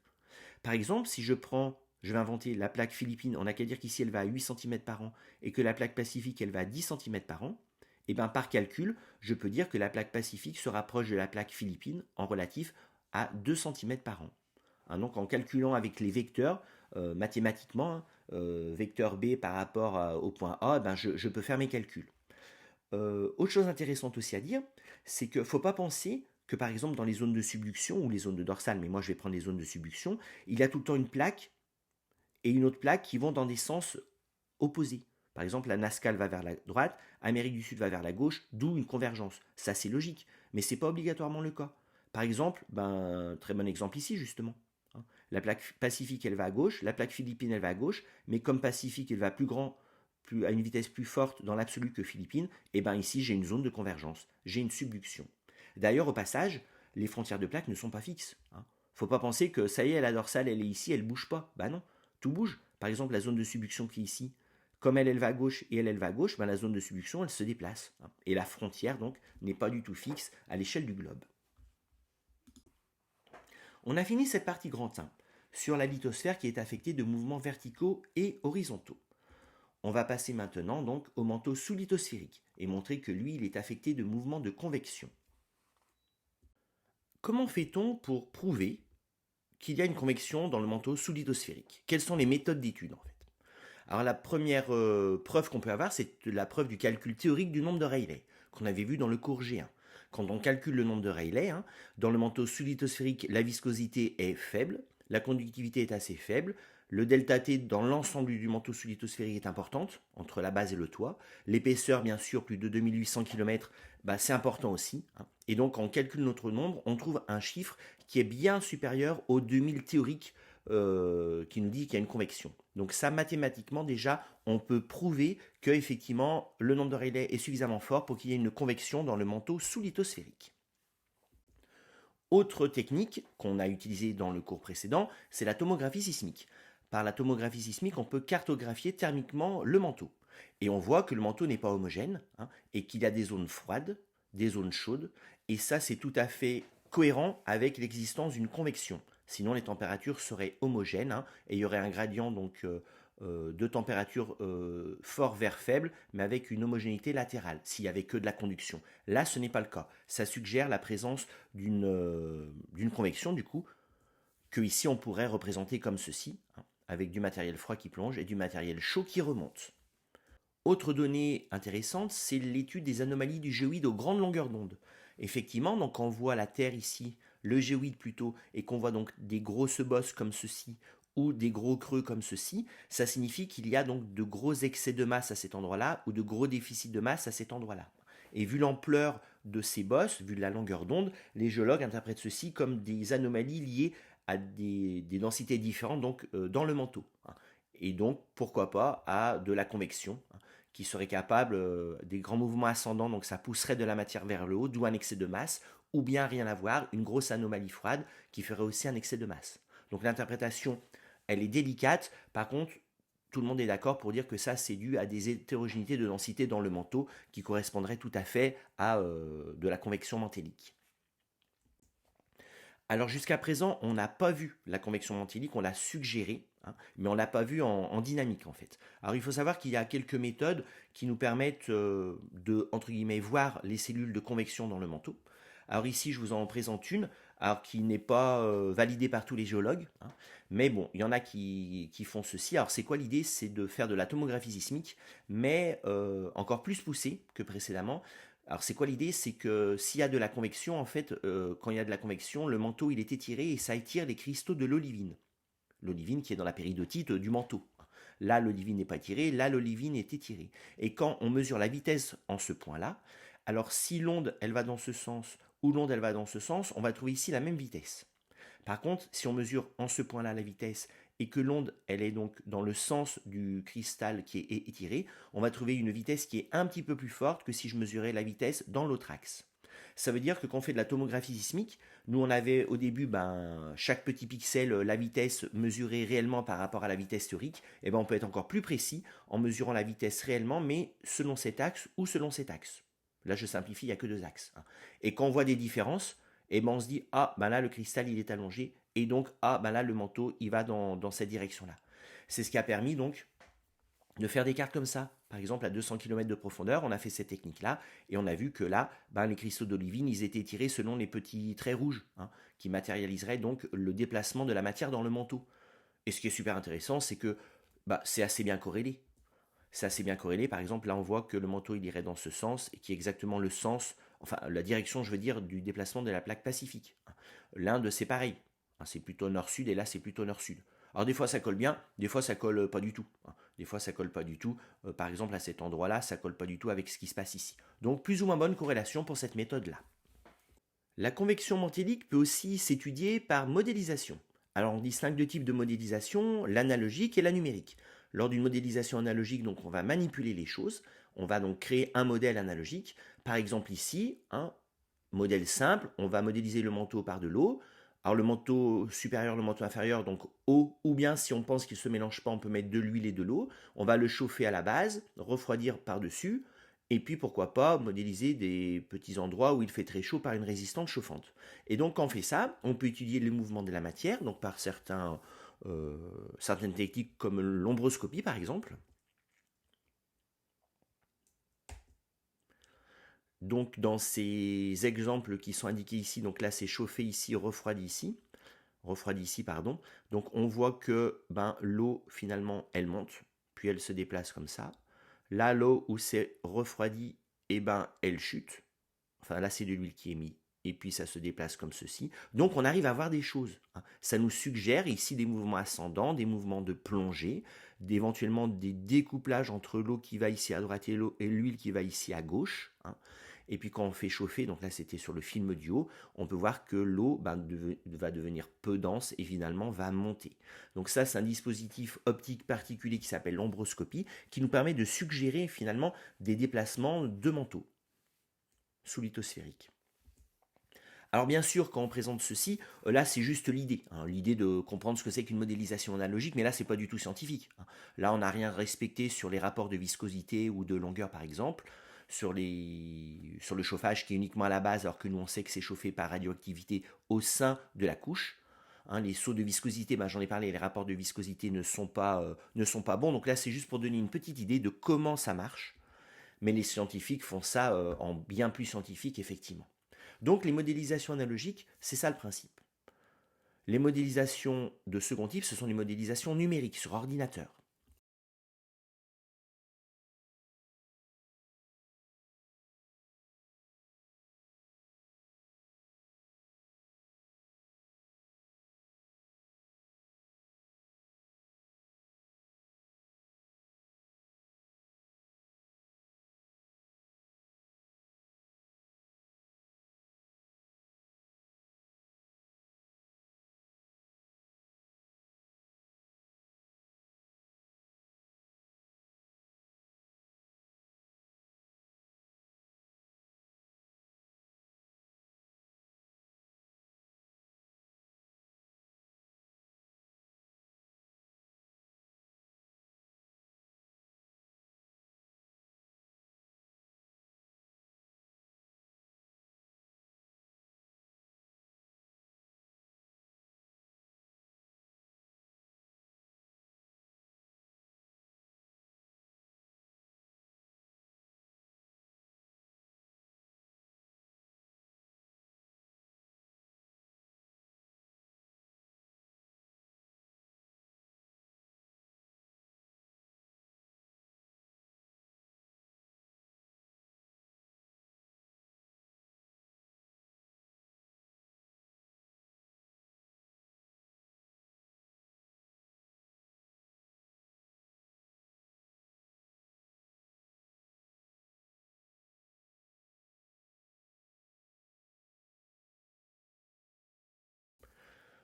Par exemple, si je vais inventer la plaque philippine, on n'a qu'à dire qu'ici elle va à 8 cm par an et que la plaque pacifique elle va à 10 cm par an, Et bien par calcul, je peux dire que la plaque Pacifique se rapproche de la plaque Philippine en relatif à 2 cm par an. Donc en calculant avec les vecteurs, mathématiquement, vecteur B par rapport au point A, ben je peux faire mes calculs. Autre chose intéressante aussi à dire, c'est qu'il ne faut pas penser que par exemple dans les zones de subduction ou les zones de dorsale, mais moi je vais prendre les zones de subduction, il y a tout le temps une plaque et une autre plaque qui vont dans des sens opposés. Par exemple, la Nascal va vers la droite, Amérique du Sud va vers la gauche, d'où une convergence. Ça c'est logique, mais ce n'est pas obligatoirement le cas. Par exemple, très bon exemple ici justement. La plaque Pacifique elle va à gauche, la plaque Philippine elle va à gauche, mais comme Pacifique elle va à une vitesse plus forte dans l'absolu que Philippine, et bien ici j'ai une zone de convergence, j'ai une subduction. D'ailleurs au passage, les frontières de plaques ne sont pas fixes. Faut pas penser que ça y est, la dorsale elle est ici, elle bouge pas. Bah non, tout bouge. Par exemple la zone de subduction qui est ici, comme elle va à gauche et elle va à gauche, la zone de subduction elle se déplace. Et la frontière donc n'est pas du tout fixe à l'échelle du globe. On a fini cette partie grand 1 sur la lithosphère qui est affectée de mouvements verticaux et horizontaux. On va passer maintenant donc au manteau sous-lithosphérique et montrer que lui, il est affecté de mouvements de convection. Comment fait-on pour prouver qu'il y a une convection dans le manteau sous-lithosphérique? Quelles sont les méthodes d'étude en fait? Alors la première preuve qu'on peut avoir, c'est la preuve du calcul théorique du nombre de Rayleigh, qu'on avait vu dans le cours G1. Quand on calcule le nombre de Rayleigh, dans le manteau sous-lithosphérique, la viscosité est faible, la conductivité est assez faible, le delta T dans l'ensemble du manteau sous-lithosphérique est importante, entre la base et le toit. L'épaisseur, bien sûr, plus de 2800 km, c'est important aussi. Et donc, quand on calcule notre nombre, on trouve un chiffre qui est bien supérieur aux 2000 théoriques qui nous dit qu'il y a une convection. Donc ça, mathématiquement, déjà, on peut prouver que effectivement le nombre de Rayleigh est suffisamment fort pour qu'il y ait une convection dans le manteau sous-lithosphérique. Autre technique qu'on a utilisée dans le cours précédent, c'est la tomographie sismique. Par la tomographie sismique, on peut cartographier thermiquement le manteau. Et on voit que le manteau n'est pas homogène, et qu'il y a des zones froides, des zones chaudes, et ça c'est tout à fait cohérent avec l'existence d'une convection. Sinon les températures seraient homogènes, et il y aurait un gradient donc de température fort vers faible, mais avec une homogénéité latérale, s'il n'y avait que de la conduction. Là, ce n'est pas le cas. Ça suggère la présence d'une convection, du coup, que ici on pourrait représenter comme ceci, avec du matériel froid qui plonge et du matériel chaud qui remonte. Autre donnée intéressante, c'est l'étude des anomalies du géoïde aux grandes longueurs d'onde. Effectivement, donc quand on voit la Terre ici, le géoïde plutôt, et qu'on voit donc des grosses bosses comme ceci, ou des gros creux comme ceci, ça signifie qu'il y a donc de gros excès de masse à cet endroit-là, ou de gros déficits de masse à cet endroit-là. Et vu l'ampleur de ces bosses, vu la longueur d'onde, les géologues interprètent ceci comme des anomalies liées à des densités différentes donc, dans le manteau. Et donc, pourquoi pas, à de la convection, qui serait capable des grands mouvements ascendants, donc ça pousserait de la matière vers le haut, d'où un excès de masse, ou bien rien à voir, une grosse anomalie froide qui ferait aussi un excès de masse. Donc l'interprétation, elle est délicate, par contre, tout le monde est d'accord pour dire que ça, c'est dû à des hétérogénéités de densité dans le manteau qui correspondraient tout à fait à de la convection mantélique. Alors jusqu'à présent, on n'a pas vu la convection mantélique, on l'a suggéré, mais on ne l'a pas vu en dynamique en fait. Alors il faut savoir qu'il y a quelques méthodes qui nous permettent de, entre guillemets, voir les cellules de convection dans le manteau. Alors ici, je vous en présente une, alors qui n'est pas validée par tous les géologues, mais bon, il y en a qui font ceci. Alors c'est quoi l'idée? C'est de faire de la tomographie sismique, mais encore plus poussée que précédemment. Alors c'est quoi l'idée? C'est que s'il y a de la convection, en fait, quand il y a de la convection, le manteau il est étiré et ça étire les cristaux de l'olivine. L'olivine qui est dans la péridotite du manteau. Là, l'olivine n'est pas étirée, là, l'olivine est étirée. Et quand on mesure la vitesse en ce point-là, alors si l'onde elle va dans ce sens ou l'onde elle va dans ce sens, on va trouver ici la même vitesse. Par contre, si on mesure en ce point-là la vitesse et que l'onde elle est donc dans le sens du cristal qui est étiré, on va trouver une vitesse qui est un petit peu plus forte que si je mesurais la vitesse dans l'autre axe. Ça veut dire que quand on fait de la tomographie sismique, nous on avait au début chaque petit pixel, la vitesse mesurée réellement par rapport à la vitesse théorique, et on peut être encore plus précis en mesurant la vitesse réellement, mais selon cet axe ou selon cet axe. Là je simplifie, il n'y a que deux axes. Et quand on voit des différences, on se dit, ah là le cristal il est allongé, et donc là le manteau il va dans cette direction-là. C'est ce qui a permis donc de faire des cartes comme ça. Par exemple, à 200 km de profondeur, on a fait cette technique-là, et on a vu que là, ben, les cristaux d'olivine, ils étaient tirés selon les petits traits rouges, hein, qui matérialiseraient donc le déplacement de la matière dans le manteau. Et ce qui est super intéressant, c'est que bah, c'est assez bien corrélé. C'est assez bien corrélé. Par exemple, là, on voit que le manteau, il irait dans ce sens, et qui est exactement le sens, enfin, la direction, je veux dire, du déplacement de la plaque pacifique. L'Inde, c'est pareil. C'est plutôt nord-sud, et là, c'est plutôt nord-sud. Alors, des fois, ça colle bien, des fois, ça colle pas du tout. Des fois, ça colle pas du tout. Par exemple, à cet endroit-là, ça colle pas du tout avec ce qui se passe ici. Donc, plus ou moins bonne corrélation pour cette méthode-là. La convection mantélique peut aussi s'étudier par modélisation. Alors on distingue deux types de modélisation, l'analogique et la numérique. Lors d'une modélisation analogique, donc on va manipuler les choses, on va donc créer un modèle analogique. Par exemple ici, un modèle simple, on va modéliser le manteau par de l'eau. Alors le manteau supérieur, le manteau inférieur, donc eau, ou bien si on pense qu'il ne se mélange pas, on peut mettre de l'huile et de l'eau. On va le chauffer à la base, refroidir par-dessus, et puis pourquoi pas modéliser des petits endroits où il fait très chaud par une résistance chauffante. Et donc quand on fait ça, on peut étudier les mouvements de la matière, donc par certaines techniques comme l'ombroscopie par exemple. Donc dans ces exemples qui sont indiqués ici, donc là c'est chauffé ici, refroidi ici, pardon. Donc on voit que ben, l'eau finalement elle monte, puis elle se déplace comme ça. Là l'eau où c'est refroidi, et ben elle chute. Enfin là c'est de l'huile qui est mise. Et puis ça se déplace comme ceci. Donc on arrive à voir des choses. Ça nous suggère ici des mouvements ascendants, des mouvements de plongée, éventuellement des découplages entre l'eau qui va ici à droite et l'huile qui va ici à gauche. Et puis quand on fait chauffer, donc là c'était sur le film du haut, on peut voir que l'eau va devenir peu dense et finalement va monter. Donc ça c'est un dispositif optique particulier qui s'appelle l'ombroscopie, qui nous permet de suggérer finalement des déplacements de manteau sous lithosphérique. Alors bien sûr, quand on présente ceci, là c'est juste l'idée, l'idée de comprendre ce que c'est qu'une modélisation analogique, mais là c'est pas du tout scientifique. Là on n'a rien respecté sur les rapports de viscosité ou de longueur par exemple, sur le chauffage qui est uniquement à la base, alors que nous on sait que c'est chauffé par radioactivité au sein de la couche. Les sauts de viscosité, j'en ai parlé, les rapports de viscosité ne sont pas bons, donc là c'est juste pour donner une petite idée de comment ça marche, mais les scientifiques font ça en bien plus scientifique effectivement. Donc les modélisations analogiques, c'est ça le principe. Les modélisations de second type, ce sont les modélisations numériques sur ordinateur.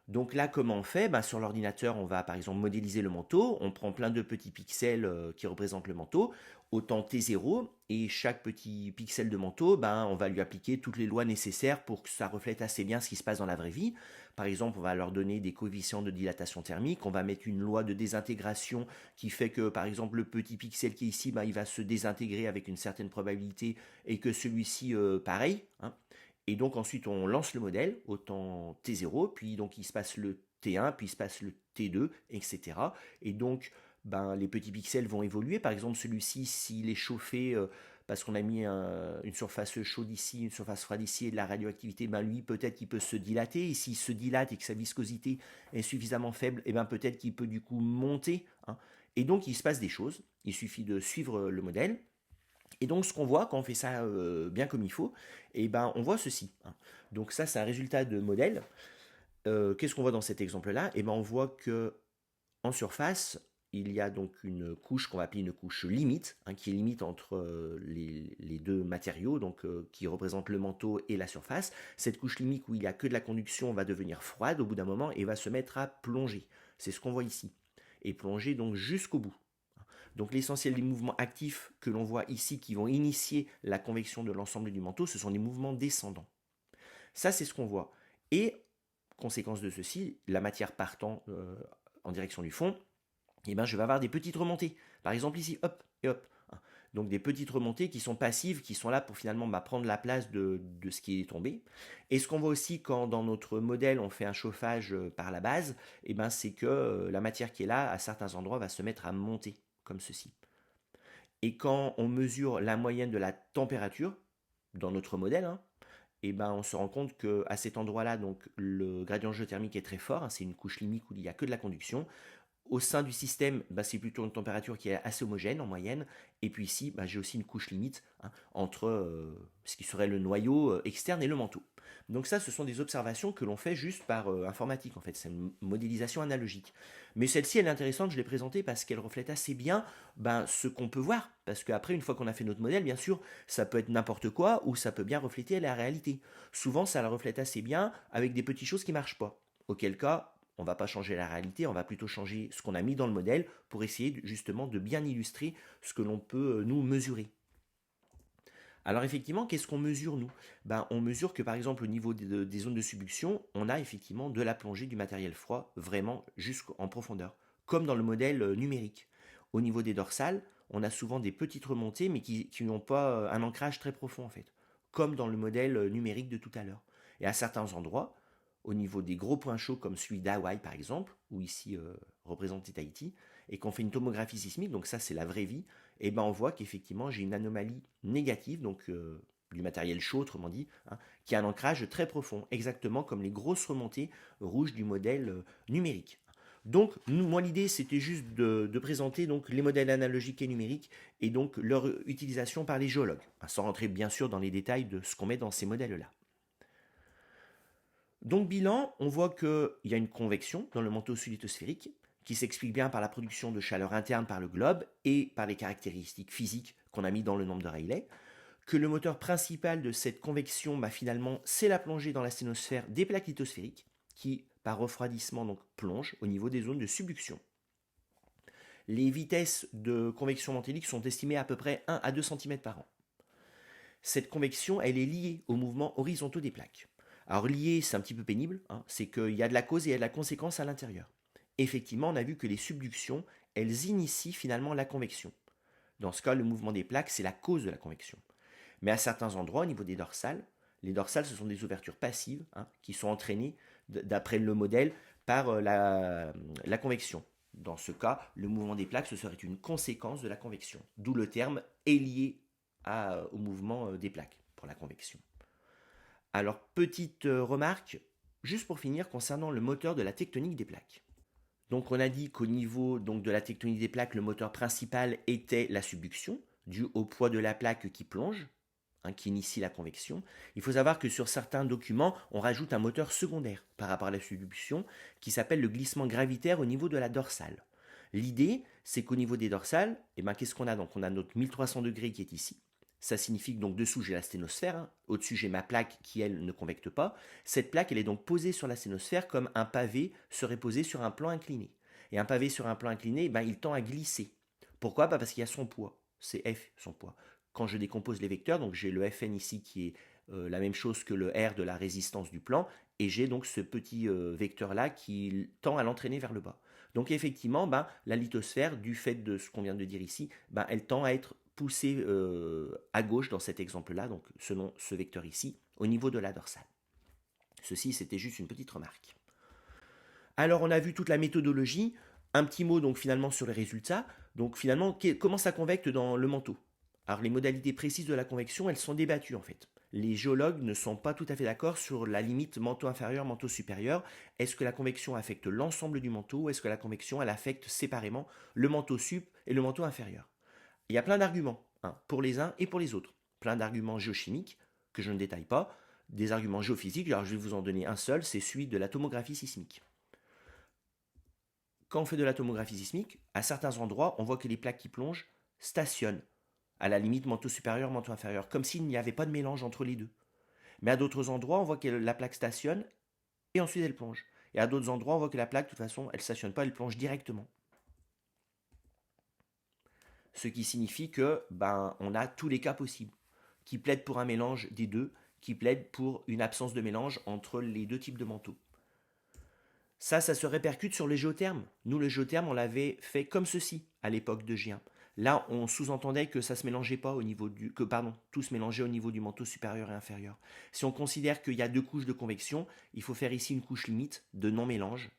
Donc là, comment on fait? Sur l'ordinateur, on va par exemple modéliser le manteau. On prend plein de petits pixels qui représentent le manteau, autant T0, et chaque petit pixel de manteau, on va lui appliquer toutes les lois nécessaires pour que ça reflète assez bien ce qui se passe dans la vraie vie. Par exemple, on va leur donner des coefficients de dilatation thermique, on va mettre une loi de désintégration qui fait que, par exemple, le petit pixel qui est ici, il va se désintégrer avec une certaine probabilité, et que celui-ci, pareil. Et donc ensuite on lance le modèle au temps T0, puis donc il se passe le T1, puis il se passe le T2, etc. Et donc ben, les petits pixels vont évoluer. Par exemple, celui-ci, s'il est chauffé parce qu'on a mis une surface chaude ici, une surface froide ici et de la radioactivité, ben lui, peut-être qu'il peut se dilater. Et s'il se dilate et que sa viscosité est suffisamment faible, et ben peut-être qu'il peut du coup monter, hein. Et donc, il se passe des choses. Il suffit de suivre le modèle. Et donc, ce qu'on voit quand on fait ça bien comme il faut, et ben, on voit ceci, hein. Donc, ça, c'est un résultat de modèle. Qu'est-ce qu'on voit dans cet exemple-là? Et ben, on voit que en surface, il y a donc une couche qu'on va appeler une couche limite, hein, qui est limite entre les deux matériaux, donc qui représentent le manteau et la surface. Cette couche limite où il n'y a que de la conduction va devenir froide au bout d'un moment et va se mettre à plonger. C'est ce qu'on voit ici. Et plonger donc jusqu'au bout. Donc l'essentiel des mouvements actifs que l'on voit ici qui vont initier la convection de l'ensemble du manteau, ce sont des mouvements descendants. Ça, c'est ce qu'on voit. Et, conséquence de ceci, la matière partant en direction du fond, eh ben, je vais avoir des petites remontées. Par exemple ici, hop et hop. Donc des petites remontées qui sont passives, qui sont là pour finalement prendre la place de ce qui est tombé. Et ce qu'on voit aussi quand dans notre modèle on fait un chauffage par la base, eh ben, c'est que la matière qui est là, à certains endroits, va se mettre à monter, comme ceci. Et quand on mesure la moyenne de la température, dans notre modèle, hein, eh ben, on se rend compte qu'à cet endroit-là, donc, le gradient géothermique est très fort, hein, c'est une couche limite où il n'y a que de la conduction. Au sein du système, c'est plutôt une température qui est assez homogène en moyenne. Et puis ici, j'ai aussi une couche limite, hein, entre ce qui serait le noyau externe et le manteau. Donc ça, ce sont des observations que l'on fait juste par informatique, en fait. C'est une modélisation analogique. Mais celle-ci, elle est intéressante, je l'ai présentée parce qu'elle reflète assez bien ce qu'on peut voir. Parce qu'après, une fois qu'on a fait notre modèle, bien sûr, ça peut être n'importe quoi ou ça peut bien refléter la réalité. Souvent, ça la reflète assez bien avec des petites choses qui ne marchent pas. Auquel cas, on ne va pas changer la réalité, on va plutôt changer ce qu'on a mis dans le modèle pour essayer justement de bien illustrer ce que l'on peut nous mesurer. Alors effectivement, qu'est-ce qu'on mesure nous? On mesure que par exemple au niveau des zones de subduction, on a effectivement de la plongée du matériel froid vraiment jusqu'en profondeur, comme dans le modèle numérique. Au niveau des dorsales, on a souvent des petites remontées mais qui n'ont pas un ancrage très profond en fait, comme dans le modèle numérique de tout à l'heure. Et à certains endroits, au niveau des gros points chauds comme celui d'Hawaï par exemple, ou ici représenté Tahiti, et qu'on fait une tomographie sismique, donc ça c'est la vraie vie, et on voit qu'effectivement j'ai une anomalie négative, donc du matériel chaud autrement dit, hein, qui a un ancrage très profond, exactement comme les grosses remontées rouges du modèle numérique. Donc moi l'idée c'était juste de présenter donc les modèles analogiques et numériques et donc leur utilisation par les géologues, hein, sans rentrer bien sûr dans les détails de ce qu'on met dans ces modèles-là. Donc bilan, on voit qu'il y a une convection dans le manteau solitosphérique qui s'explique bien par la production de chaleur interne par le globe et par les caractéristiques physiques qu'on a mis dans le nombre de Rayleigh, que le moteur principal de cette convection, finalement, c'est la plongée dans la sténosphère des plaques lithosphériques qui, par refroidissement, donc, plongent au niveau des zones de subduction. Les vitesses de convection mantélique sont estimées à peu près 1 à 2 cm par an. Cette convection, elle est liée aux mouvements horizontaux des plaques. Alors lié, c'est un petit peu pénible, hein, c'est qu'il y a de la cause et il y a de la conséquence à l'intérieur. Effectivement, on a vu que les subductions, elles initient finalement la convection. Dans ce cas, le mouvement des plaques, c'est la cause de la convection. Mais à certains endroits, au niveau des dorsales, les dorsales, ce sont des ouvertures passives, hein, qui sont entraînées, d'après le modèle, par la convection. Dans ce cas, le mouvement des plaques, ce serait une conséquence de la convection. D'où le terme est lié au mouvement des plaques pour la convection. Alors, petite remarque, juste pour finir, concernant le moteur de la tectonique des plaques. Donc, on a dit qu'au niveau donc, de la tectonique des plaques, le moteur principal était la subduction, due au poids de la plaque qui plonge, hein, qui initie la convection. Il faut savoir que sur certains documents, on rajoute un moteur secondaire par rapport à la subduction, qui s'appelle le glissement gravitaire au niveau de la dorsale. L'idée, c'est qu'au niveau des dorsales, qu'est-ce qu'on a? Donc, on a notre 1300 degrés qui est ici. Ça signifie que donc dessous j'ai la sténosphère, hein. Au-dessus j'ai ma plaque qui elle ne convecte pas. Cette plaque elle est donc posée sur la sténosphère comme un pavé serait posé sur un plan incliné. Et un pavé sur un plan incliné, il tend à glisser. Pourquoi? Parce qu'il y a son poids. C'est F son poids. Quand je décompose les vecteurs, donc j'ai le Fn ici qui est la même chose que le R de la résistance du plan, et j'ai donc ce petit vecteur là qui tend à l'entraîner vers le bas. Donc effectivement, la lithosphère, du fait de ce qu'on vient de dire ici, elle tend à être poussée à gauche dans cet exemple-là, donc selon ce vecteur ici, au niveau de la dorsale. Ceci, c'était juste une petite remarque. Alors, on a vu toute la méthodologie. Un petit mot donc finalement sur les résultats. Donc finalement, comment ça convecte dans le manteau? Alors les modalités précises de la convection, elles sont débattues en fait. Les géologues ne sont pas tout à fait d'accord sur la limite manteau inférieur, manteau supérieur. Est-ce que la convection affecte l'ensemble du manteau ou est-ce que la convection elle affecte séparément le manteau sup et le manteau inférieur? Il y a plein d'arguments, hein, pour les uns et pour les autres. Plein d'arguments géochimiques que je ne détaille pas, des arguments géophysiques, alors je vais vous en donner un seul, c'est celui de la tomographie sismique. Quand on fait de la tomographie sismique, à certains endroits, on voit que les plaques qui plongent stationnent, à la limite manteau supérieur, manteau inférieur, comme s'il n'y avait pas de mélange entre les deux. Mais à d'autres endroits, on voit que la plaque stationne et ensuite elle plonge. Et à d'autres endroits, on voit que la plaque, de toute façon, elle ne stationne pas, elle plonge directement. Ce qui signifie que on a tous les cas possibles, qui plaident pour un mélange des deux, qui plaident pour une absence de mélange entre les deux types de manteaux. Ça se répercute sur les géothermes. Nous, le géotherme, on l'avait fait comme ceci à l'époque de Gien. Là, on sous-entendait que ça se mélangeait pas au niveau du, que pardon, tout se mélangeait au niveau du manteau supérieur et inférieur. Si on considère qu'il y a deux couches de convection, il faut faire ici une couche limite de non-mélange.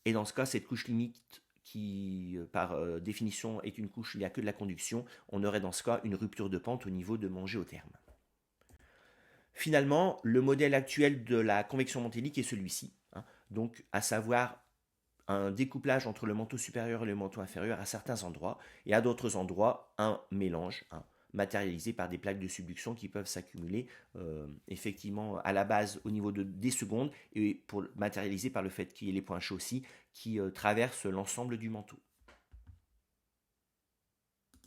Et dans ce cas, cette couche limite qui, par définition, est une couche, il n'y a que de la conduction, on aurait dans ce cas une rupture de pente au niveau de mon géotherme. Finalement, le modèle actuel de la convection montélique est celui-ci, hein, donc à savoir un découplage entre le manteau supérieur et le manteau inférieur à certains endroits, et à d'autres endroits, un mélange, hein, matérialisé par des plaques de subduction qui peuvent s'accumuler effectivement à la base au niveau des secondes, et matérialisé par le fait qu'il y ait les points chauds aussi qui traversent l'ensemble du manteau.